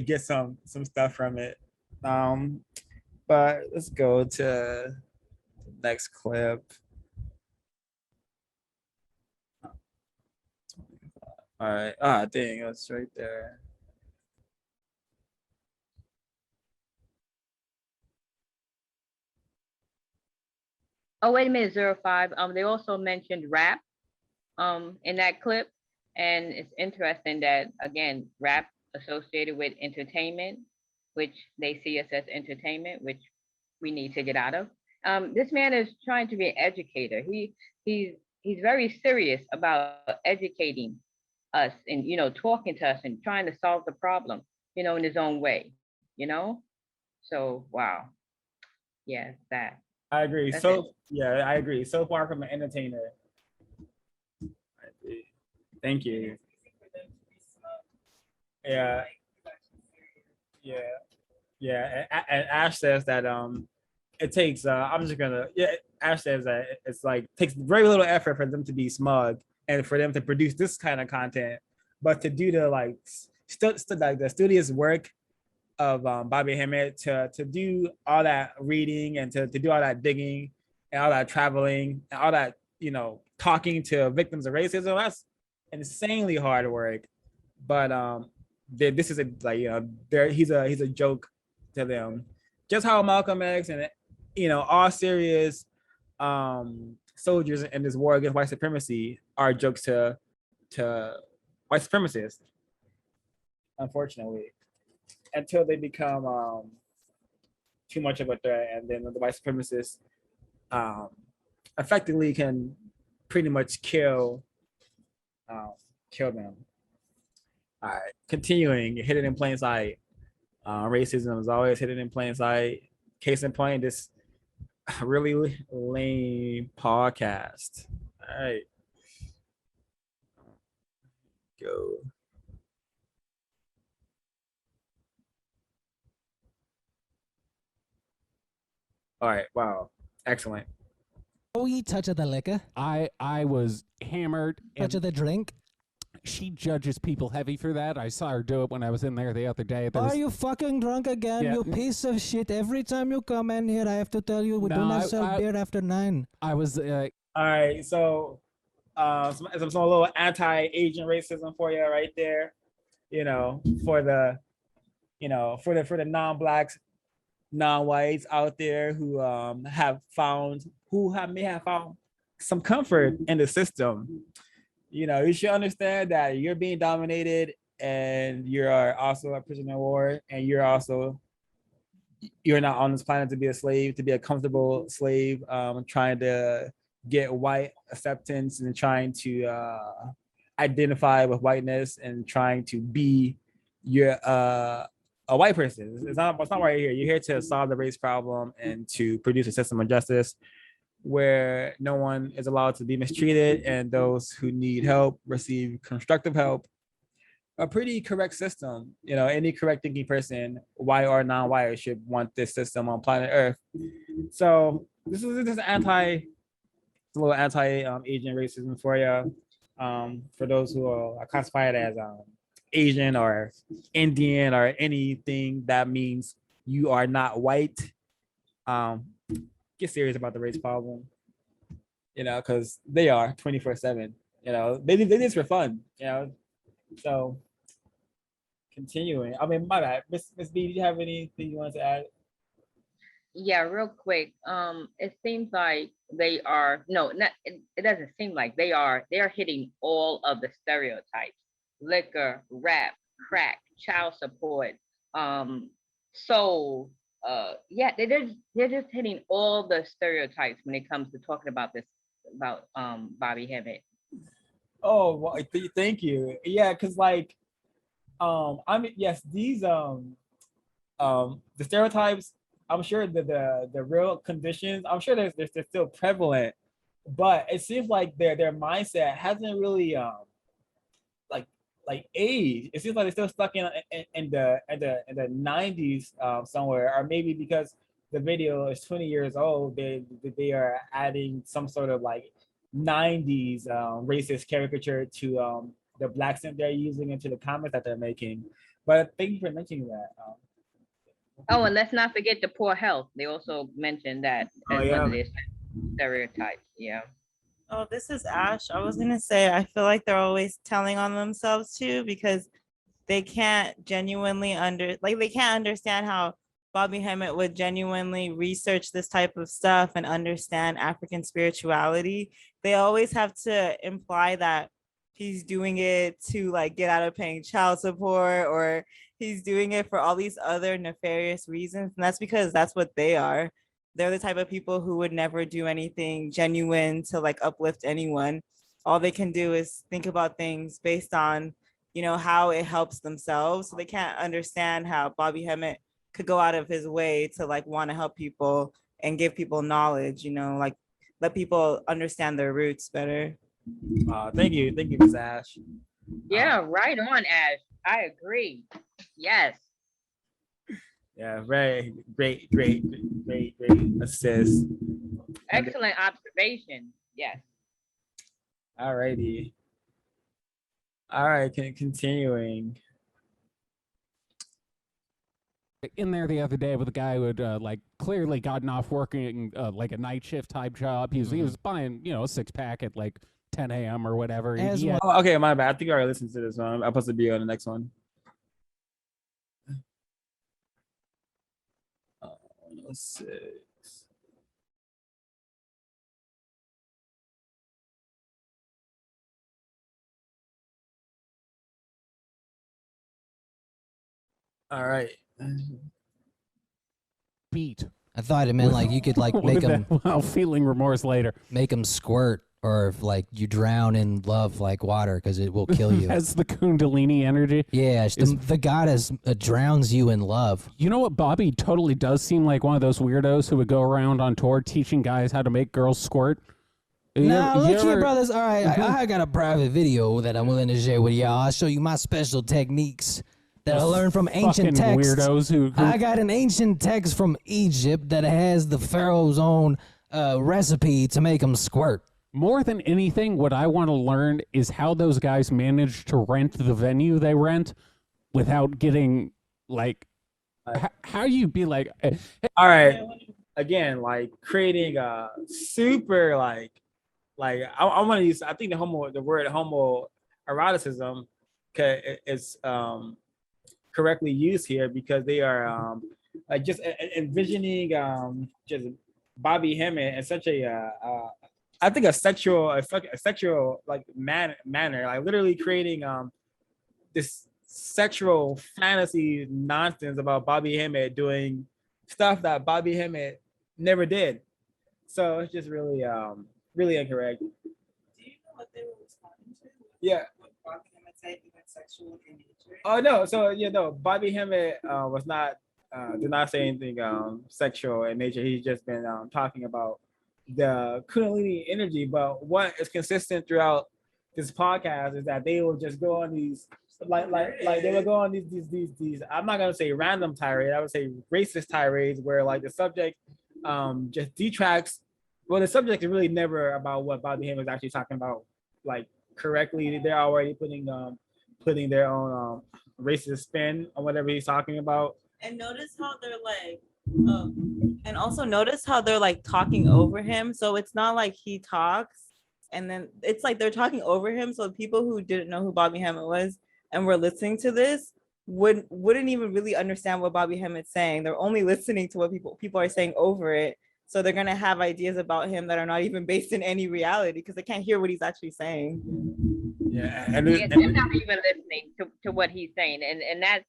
get some stuff from it. But let's go to the next clip. All right. Ah, dang, it's right there. Oh, wait a minute, 05. They also mentioned rap in that clip. And it's interesting that, again, rap associated with entertainment. which they see us as entertainment, which we need to get out of. This man is trying to be an educator. He's very serious about educating us and talking to us and trying to solve the problem, in his own way, So wow, yeah, that. I agree. That's So it. yeah, I agree. So far from an entertainer. Thank you. Yeah, yeah, yeah. And Ash says that it takes I'm just gonna Ash says that it's like takes very little effort for them to be smug and for them to produce this kind of content, but to do the like like the studious work of Bobby Hemmett to do all that reading and to do all that digging and all that traveling and all that talking to victims of racism, that's insanely hard work. But this is he's a joke to them, just how Malcolm X and all serious soldiers in this war against white supremacy are jokes to white supremacists, unfortunately, until they become too much of a threat, and then the white supremacists effectively can pretty much kill them. All right, continuing, hidden in plain sight. Racism is always hidden in plain sight. Case in point, this really lame podcast. All right, go. All right, wow, excellent. Oh, you touch of the liquor, I was hammered. touch And of the drink. she judges people heavy for that. I saw her do it when I was in there the other day. Are you fucking drunk again, Yeah. you piece of shit? Every time you come in here, I have to tell you we do No, not sell beer after 9. I was All right, so some little anti-Asian racism for you right there. For the for the non-blacks, non-whites out there who may have found some comfort in the system. You should understand that you're being dominated and you're also a prisoner of war, and you're not on this planet to be a slave, to be a comfortable slave, trying to get white acceptance and trying to identify with whiteness and trying to be your a white person. It's not why you're here. You're here to solve the race problem and to produce a system of justice where no one is allowed to be mistreated and those who need help receive constructive help. A pretty correct system. Any correct thinking person, white or non-white, should want this system on planet Earth. So this is just a little anti-Asian racism for you. For those who are classified as Asian or Indian or anything that means you are not white, get serious about the race problem, because they are 24/7. They do this for fun, So continuing, I mean, my bad, Miss B, do you have anything you want to add? Yeah, real quick. It seems like they are it doesn't seem like they are hitting all of the stereotypes: liquor, rap, crack, child support, soul. Yeah, they're just hitting all the stereotypes when it comes to talking about Bobby Hemmett. Oh, well, thank you. Yeah, because I mean, yes, these the stereotypes, I'm sure the real conditions, I'm sure they're still prevalent, but it seems like their mindset hasn't really like age. It seems like they're still stuck in the 90s somewhere, or maybe because the video is 20 years old, they are adding some sort of like 90s racist caricature to the black accent they're using into the comments that they're making. But thank you for mentioning that. Oh, and let's not forget the poor health. They also mentioned that as one of their stereotypes. Yeah. Oh, this is Ash. I was gonna say, I feel like they're always telling on themselves too, because they can't they can't understand how Bobby Hemmett would genuinely research this type of stuff and understand African spirituality. They always have to imply that he's doing it to like get out of paying child support, or he's doing it for all these other nefarious reasons. And that's because that's what they are. They're the type of people who would never do anything genuine to like uplift anyone. All they can do is think about things based on, how it helps themselves. So they can't understand how Bobby Hemmett could go out of his way to like want to help people and give people knowledge, like let people understand their roots better. Thank you, Ms. Ash. Yeah, right on, Ash. I agree. Yes. Yeah, very great assist. Excellent observation. Yes. All righty. All right, continuing. In there the other day with a guy who had like clearly gotten off working like a night shift type job. He was buying, a 6-pack at like 10 a.m. or whatever. Oh, okay, my bad. I think I already listened to this one. I'm supposed to be on the next one. Let's see. All right. Beat. I thought it meant like you could like make them while feeling remorse later. Make them squirt, or if like you drown in love like water because it will kill you. Has the Kundalini energy. Yeah, the goddess drowns you in love. You know what? Bobby totally does seem like one of those weirdos who would go around on tour teaching guys how to make girls squirt. Now, look here, brothers. All right, I got a private video that I'm willing to share with y'all. I'll show you my special techniques that I learned from ancient texts. Weirdos who I got an ancient text from Egypt that has the pharaoh's own recipe to make them squirt. More than anything, what I want to learn is how those guys manage to rent the venue they rent without getting like how you be like. All right, again, like creating a super I want to use. I think the word homoeroticism is correctly used here because they are just envisioning just Bobby Hemmett in such a I think a sexual like manner, like literally creating this sexual fantasy nonsense about Bobby Hemmett doing stuff that Bobby Hemmett never did. So it's just really really incorrect. Do you know what they were responding to? Yeah. What Bobby Hemmett said he went sexual in nature? Oh no, so Bobby Hemmett was not did not say anything sexual in nature. He's just been talking about the Kundalini energy. But what is consistent throughout this podcast is that they will just go on these like they will go on these I'm not gonna say random tirade, I would say racist tirades where like the subject just detracts. Well, the subject is really never about what Bobby Hemmett is actually talking about like correctly. They're already putting their own racist spin on whatever he's talking about. And notice how they're like, and also notice how they're like talking over him. So it's not like he talks and then it's like they're talking over him. So people who didn't know who Bobby Hemmett was and were listening to this wouldn't even really understand what Bobby Hemmett's saying. They're only listening to what people are saying over it. So they're gonna have ideas about him that are not even based in any reality because they can't hear what he's actually saying. Yeah, they're not even listening to what he's saying, and that's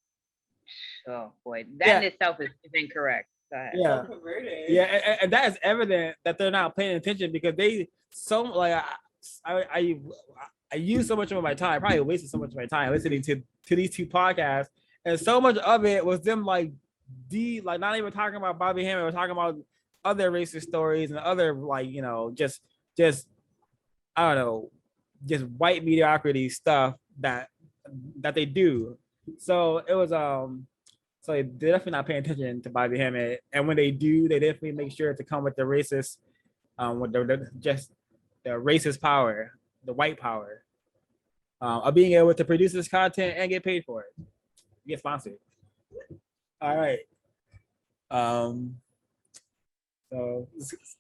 that in itself is incorrect. Yeah, yeah, and that is evident that they're not paying attention because they I use so much of my time, probably wasted so much of my time listening to these two podcasts, and so much of it was them not even talking about Bobby Hemmett, we're talking about other racist stories and other just I don't know, just white mediocrity stuff that they do. So it was so they're definitely not paying attention to Bobby Hemmett, and when they do, they definitely make sure to come with the racist with the racist power, the white power of being able to produce this content and get paid for it, get sponsored. All right. So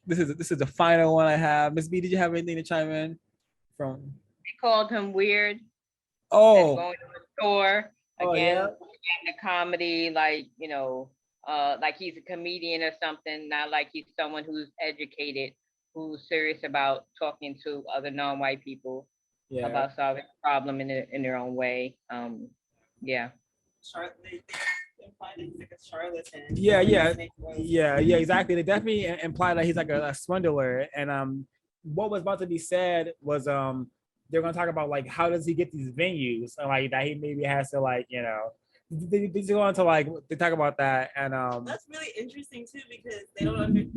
this is the final one I have. Ms. B, did you have anything to chime in from? They called him weird. Oh. Going to the store again, yeah. The comedy, like he's a comedian or something, not like he's someone who's educated, who's serious about talking to other non-white people. about solving the problem in their own way. Yeah. Yeah, exactly. They definitely imply that he's like a swindler. And what was about to be said was they're gonna talk about like how does he get these venues and like that he maybe has to like they go on to like they talk about that and That's really interesting too because they don't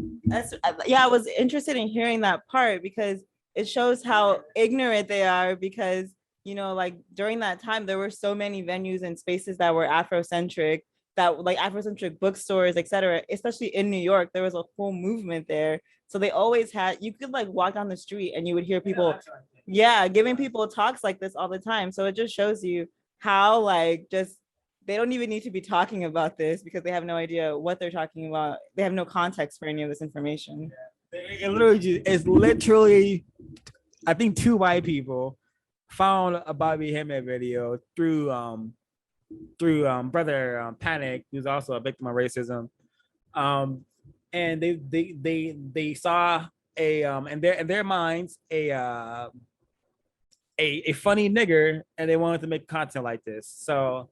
yeah, I was interested in hearing that part because it shows how ignorant they are because like during that time there were so many venues and spaces that were Afrocentric, that like Afrocentric bookstores, etc. Especially in New York, there was a whole movement there. So they always had, you could like walk down the street and you would hear people, giving people talks like this all the time. So it just shows you how like just they don't even need to be talking about this because they have no idea what they're talking about. They have no context for any of this information. It's literally, I think 2 white people found a Bobby Hemmett video through brother Panic, who's also a victim of racism, and they saw a in their minds a funny nigger, and they wanted to make content like this. So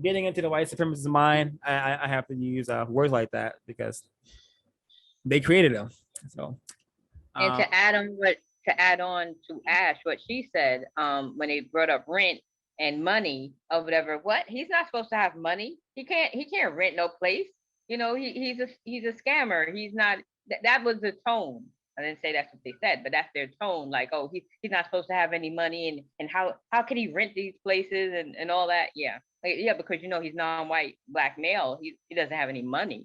getting into the white supremacist mind, I have to use words like that because they created them. So and to add on to Ash, what she said, when they brought up rent and money or whatever, what he's not supposed to have money. He can't rent no place. He's a scammer. He's not. That was the tone. I didn't say that's what they said, but that's their tone. Like, oh, he's not supposed to have any money, and how can he rent these places and all that? Yeah, because he's non-white black male. He doesn't have any money.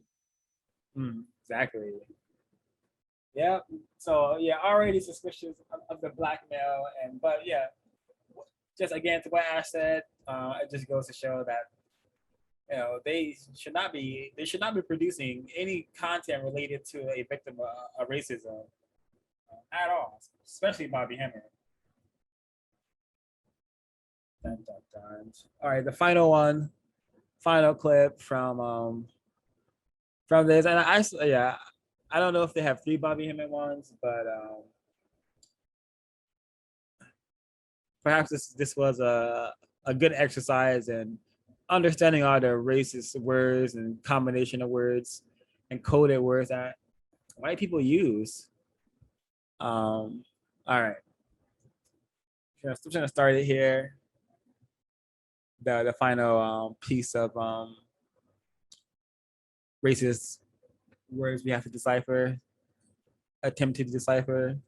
Exactly. Yeah. So already suspicious of the blackmail, but just again to what Ash said, it just goes to show that they should not be producing any content related to a victim of racism at all, especially Bobby Hemmett. Dun, dun, dun. All right, the final clip from this, and I don't know if they have 3 Bobby Hemmett ones, but perhaps this was a good exercise in understanding all the racist words and combination of words and coded words that white people use. All right, I'm just gonna start it here. The final piece of racist words we have to decipher, attempt to decipher.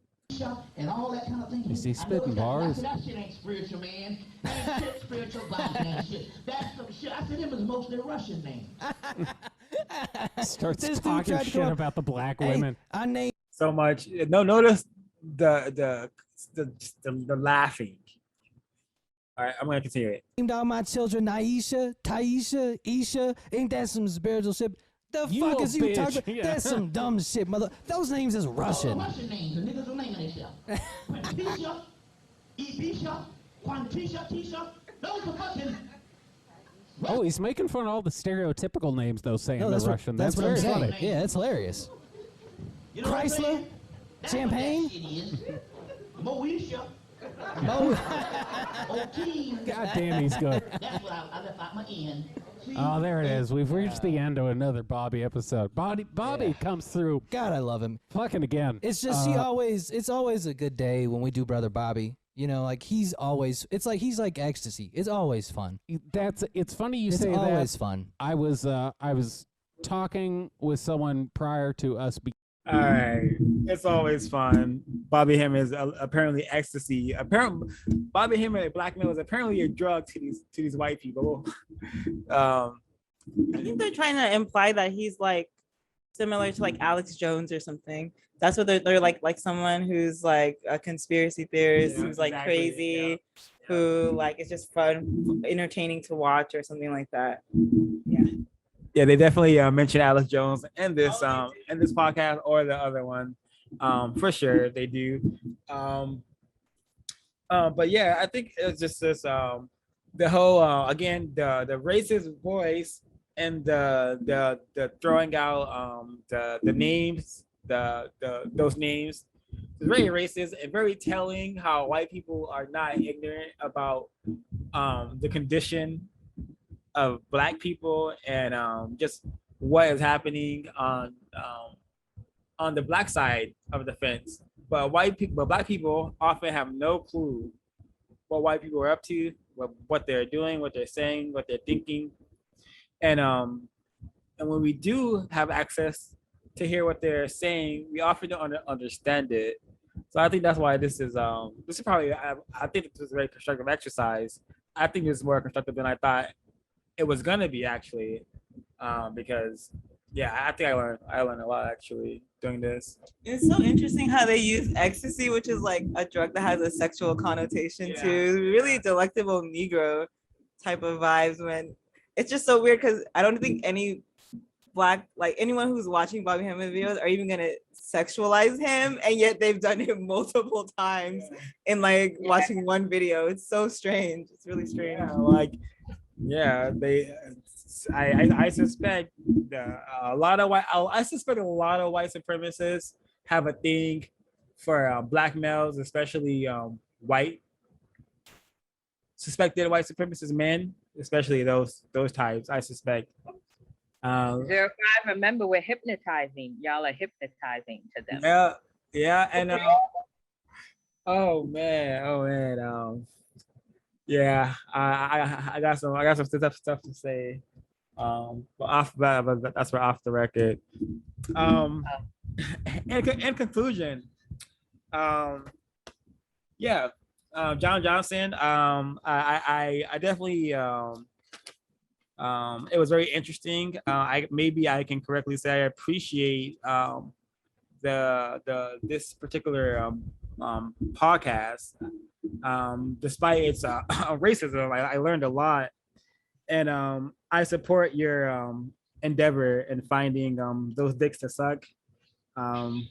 And all that kind of thing. Is he spitting bars? That shit ain't spiritual, man. That ain't spiritual goddamn shit. That's some shit. I said him is mostly Russian name. Starts talking shit about the black women. I named so much. No, notice the laughing. All right, I'm gonna continue it. Named all my children Naisha, Taisha, Isha. Ain't that some spiritual shit? The fuck is you talking about? That's some dumb shit, mother. Those names is Russian. Russian names. The niggas will name themselves. Tisha, Ibisha, Quantisha, Tisha. Those are fucking. Oh, he's making fun of all the stereotypical names, though, saying they're Russian. That's what I'm very saying. funny. Yeah, it's hilarious. You know Chrysler, champagne, Moesha. God damn, he's good. That's what I left out my end. Oh, there it is. We've reached the end of another Bobby episode. Bobby comes through. God, I love him. Fucking again. It's just it's always a good day when we do Brother Bobby. Like he's he's like ecstasy. It's always fun. It's funny you say that. It's always fun. I was talking with someone prior to us. All right, it's always fun. Bobby Hemmett is apparently ecstasy. Apparently, Bobby Hemmett, black male, is apparently a drug to these white people. I think they're trying to imply that he's like similar to like Alex Jones or something. That's what they're like someone who's like a conspiracy theorist, who's like crazy, who like it's just fun, entertaining to watch or something like that. Yeah, they definitely mention Alex Jones in this podcast or the other one, for sure they do. But yeah, I think it's just this the whole again the racist voice and the throwing out the names those names It's very racist and very telling how white people are not ignorant about the condition of Black people and just what is happening on the Black side of the fence. But Black people often have no clue what white people are up to, what they're doing, what they're saying, what they're thinking, and when we do have access to hear what they're saying, we often don't understand it. So I think that's why this is probably I think this is a very constructive exercise. I think it's more constructive than I thought it was gonna be actually, because yeah, I think I learned a lot actually doing this. It's so interesting how they use ecstasy, which is like a drug that has a sexual connotation too. Really delectable Negro type of vibes. When it's just so weird because I don't think any Black, like anyone who's watching Bobby Hemmett videos are even gonna sexualize him, and yet they've done it multiple times in like watching one video. It's so strange. It's really strange. I suspect a lot of white supremacists have a thing for Black males, especially white suspected white supremacist men, especially those types. I suspect. 05, remember, we're hypnotizing. Y'all are hypnotizing to them. Yeah, and oh man. Yeah, I got some stuff to say. But that's for off the record. In conclusion, John Johnson. I definitely it was very interesting. I can correctly say I appreciate this particular podcast. Despite its racism, I learned a lot, and I support your endeavor in finding those dicks to suck. I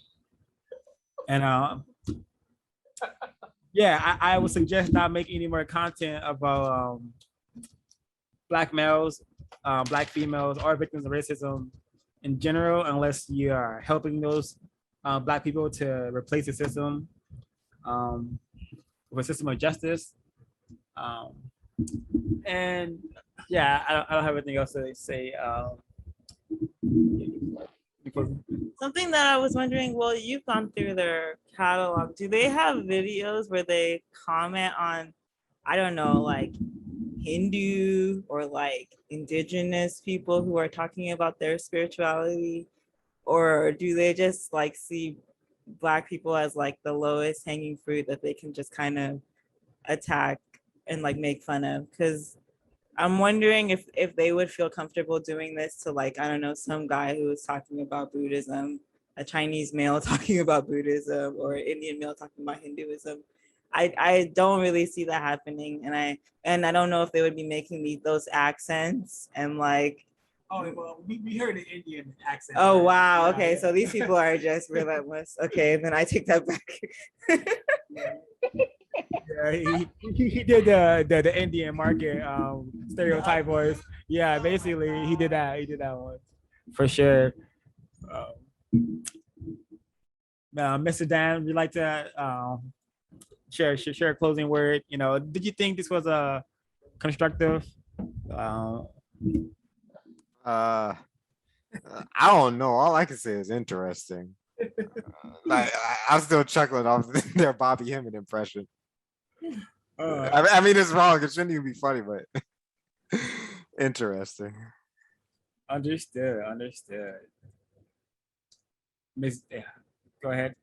would suggest not make any more content about Black males, Black females, or victims of racism in general, unless you are helping those Black people to replace the system with a system of justice. And yeah, I don't have anything else to say. Something that I was wondering, well, you've gone through their catalog. Do they have videos where they comment on, I don't know, like Hindu or like indigenous people who are talking about their spirituality? Or do they just like see Black people as like the lowest hanging fruit that they can just kind of attack and like make fun of? Because I'm wondering if they would feel comfortable doing this to, like, I don't know, some guy who was talking about Buddhism, a Chinese male talking about Buddhism, or an Indian male talking about Hinduism. I don't really see that happening, and I don't know if they would be making those accents and like. Oh well, we heard an Indian accent. Oh wow, okay, so these people are just relentless. Okay, then I take that back. Yeah, he did the Indian market stereotype voice. Yeah, basically he did that one for sure. Mr. Dan, would you like to share a closing word? You know, did you think this was a constructive? I don't know. All I can say is interesting. I'm still chuckling off their Bobby Hemmett impression. I mean, it's wrong. It shouldn't even be funny, but interesting. Understood. Miss, go ahead.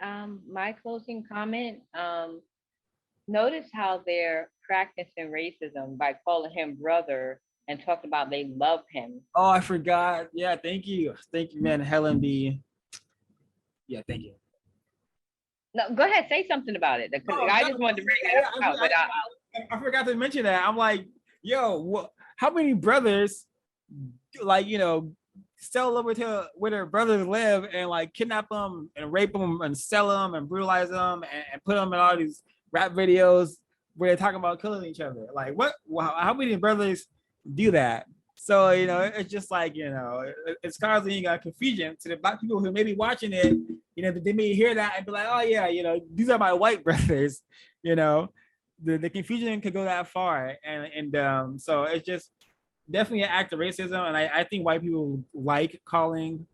My closing comment. Notice how they're practicing racism by calling him brother and talking about they love him. Oh, I forgot. Yeah, thank you, man. Helen B. Yeah, thank you. No, go ahead, say something about it. I just wanted to bring it up. I forgot to mention that. I'm like, yo, how many brothers, like, you know, sell over to where their brothers live and like kidnap them and rape them and sell them and brutalize them and put them in all these rap videos where they're talking about killing each other? Like, what? How many brothers do that? So, it's just like, it's causing confusion to the black people who may be watching it. They may hear that and be like, oh yeah, these are my white brothers. The confusion could go that far. And so it's just definitely an act of racism. And I think white people like calling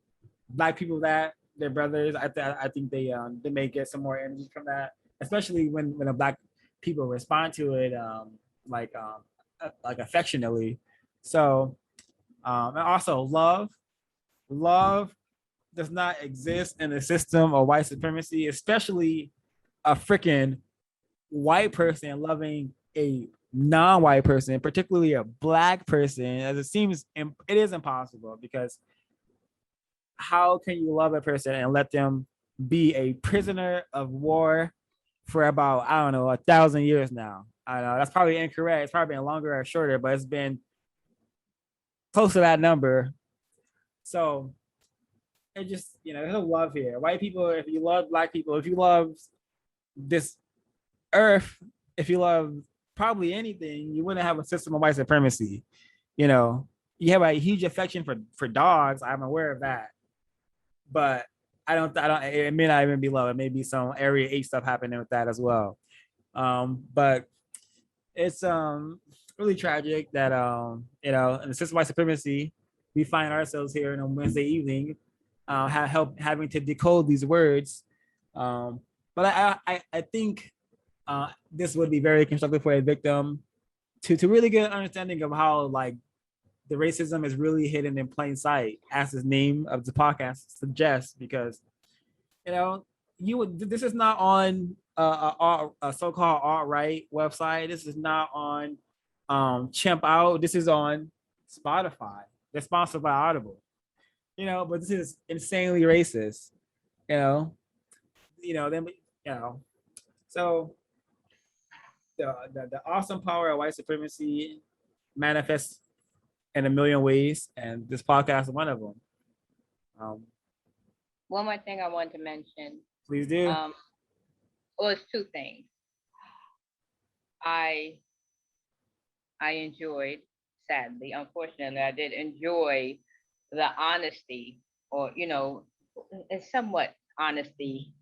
black people that their brothers. I think they may get some more energy from that, especially when the black people respond to it like affectionately. So and also love does not exist in the system of white supremacy, especially a freaking white person loving a non-white person, particularly a black person, as it is impossible, because how can you love a person and let them be a prisoner of war for about, I don't know, 1,000 years now? I know that's probably incorrect. It's probably been longer or shorter, but it's been close to that number. So it just, there's no love here. White people, if you love black people, if you love this earth, if you love probably anything, you wouldn't have a system of white supremacy. You have a huge affection for dogs. I'm aware of that, but I don't. It may not even be love. It may be some Area 8 stuff happening with that as well. But it's really tragic that in the system of white supremacy, we find ourselves here on a Wednesday evening, having to decode these words. But I think this would be very constructive for a victim to really get an understanding of how like the racism is really hidden in plain sight, as the name of the podcast suggests, because this is not on a so-called alt-right website. This is not on Chimp Out. This is on Spotify. They're sponsored by Audible. But this is insanely racist. So the awesome power of white supremacy manifests in a million ways, and this podcast is one of them. One more thing I wanted to mention. Please do. Well, it's two things. I enjoyed, sadly, unfortunately, I did enjoy the honesty, or somewhat honesty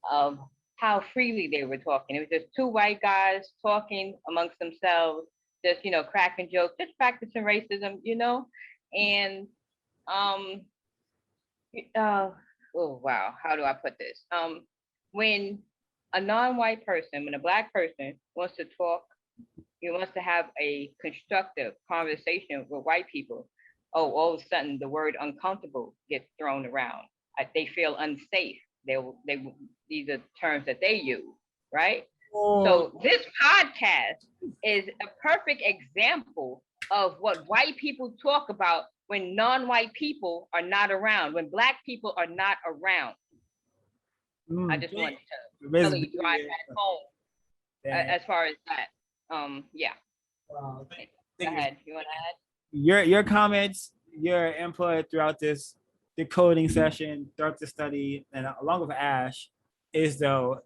of how freely they were talking. It was just two white guys talking amongst themselves, just cracking jokes, just practicing racism, and oh wow, how do I put this? When a non-white person, when a black person wants to talk, he wants to have a constructive conversation with white people, all of a sudden the word uncomfortable gets thrown around. They feel unsafe. These are terms that they use, right? So this podcast is a perfect example of what white people talk about when non-white people are not around, when black people are not around. I just wanted to really drive that home as far as that. Yeah. Go ahead. You want to add? Your comments, your input throughout this decoding session, throughout the study, and along with Ash, is the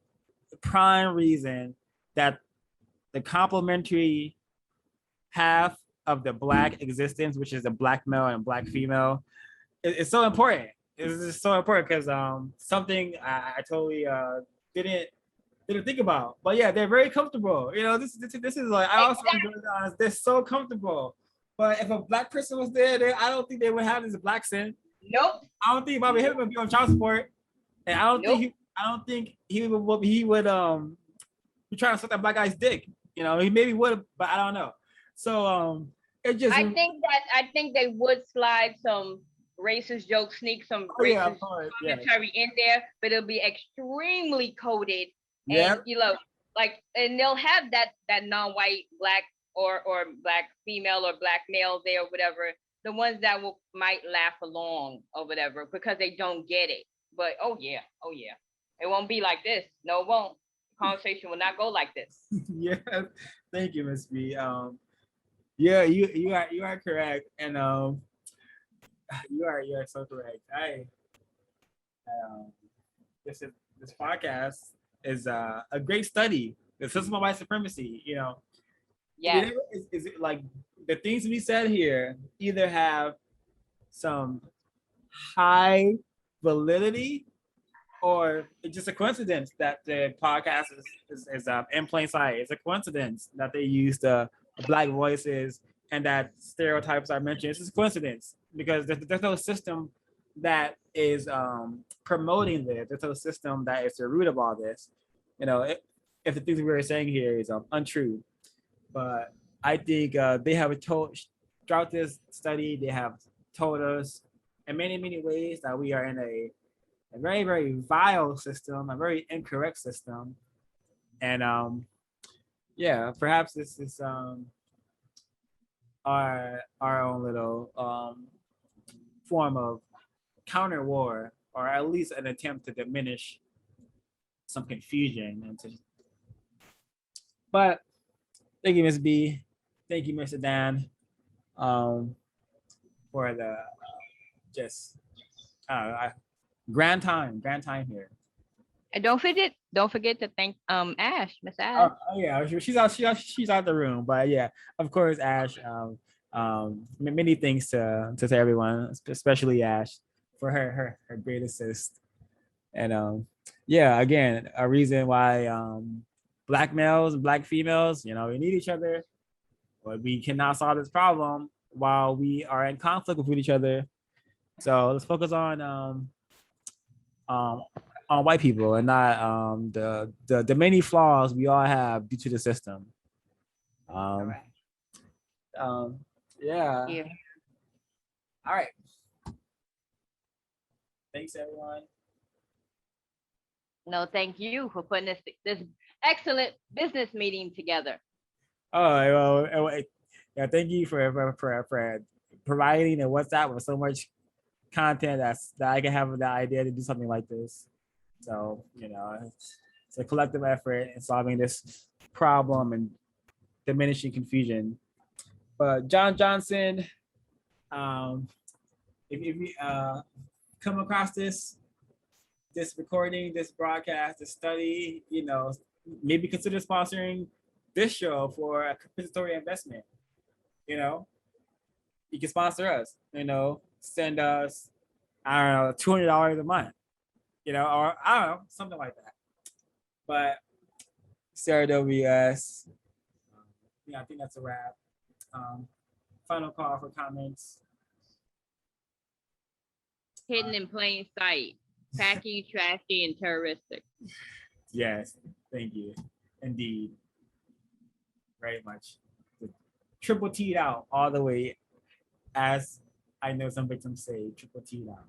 prime reason that the complementary half of the black existence, which is the black male and black female, is so important. It's just so important because something I totally didn't think about. But yeah, they're very comfortable. This is like, I also enjoy that. They're so comfortable. But if a black person was there, I don't think they would have this black sin. Nope. I don't think Bobby Hemmitt would be on child support, and I don't think he would be trying to suck that black guy's dick. He maybe would, but I don't know. So it just. I think they would slide some racist jokes, sneak some racist commentary in there, but it'll be extremely coded, and and they'll have that non-white black or black female or black male there or whatever. The ones that might laugh along or whatever because they don't get it. But oh yeah, it won't be like this. No, it won't. The conversation will not go like this. Yeah, thank you, Ms. B. Yeah, you are correct, and you are so correct. This podcast is a great study. The system of white supremacy. Yeah. Is it like the things we said here either have some high validity or it's just a coincidence that the podcast is in plain sight. It's a coincidence that they use the black voices and that stereotypes are mentioned. It's just a coincidence because there's no system that is promoting this. There's no system that is the root of all this. You know, if the things we were saying here is untrue, but I think they have told throughout this study they have told us in many ways that we are in a very, very vile system, a very incorrect system. And yeah, perhaps this is our own little form of counter war, or at least an attempt to diminish some confusion. But thank you, Ms. B. Thank you, Mr. Dan, for the just grand time here. And don't forget to thank Ash, Miss Ash. Oh yeah, she's out the room, but yeah, of course, Ash. Many thanks to everyone, especially Ash, for her great assist. And yeah, again, a reason why black males and black females, you know, we need each other, but we cannot solve this problem while we are in conflict with each other. So let's focus on white people and not the many flaws we all have due to the system. Yeah. All right. Thanks, everyone. No, thank you for putting this excellent business meeting together. Oh, well, yeah, thank you for providing a WhatsApp with so much content that I can have the idea to do something like this. So, you know, it's a collective effort in solving this problem and diminishing confusion. But John Johnson, if you come across this recording, this broadcast, this study, you know, maybe consider sponsoring this show for a compensatory investment. You know, you can sponsor us, you know, send us, I don't know, $200 a month, you know, or I don't know, something like that. But Sarah WS, yeah, I think that's a wrap. Final call for comments. Hidden in plain sight, tacky, trashy, and terroristic. Yes, thank you. Indeed. Very much. Triple T'd out all the way, as I know some victims say, triple T'd out.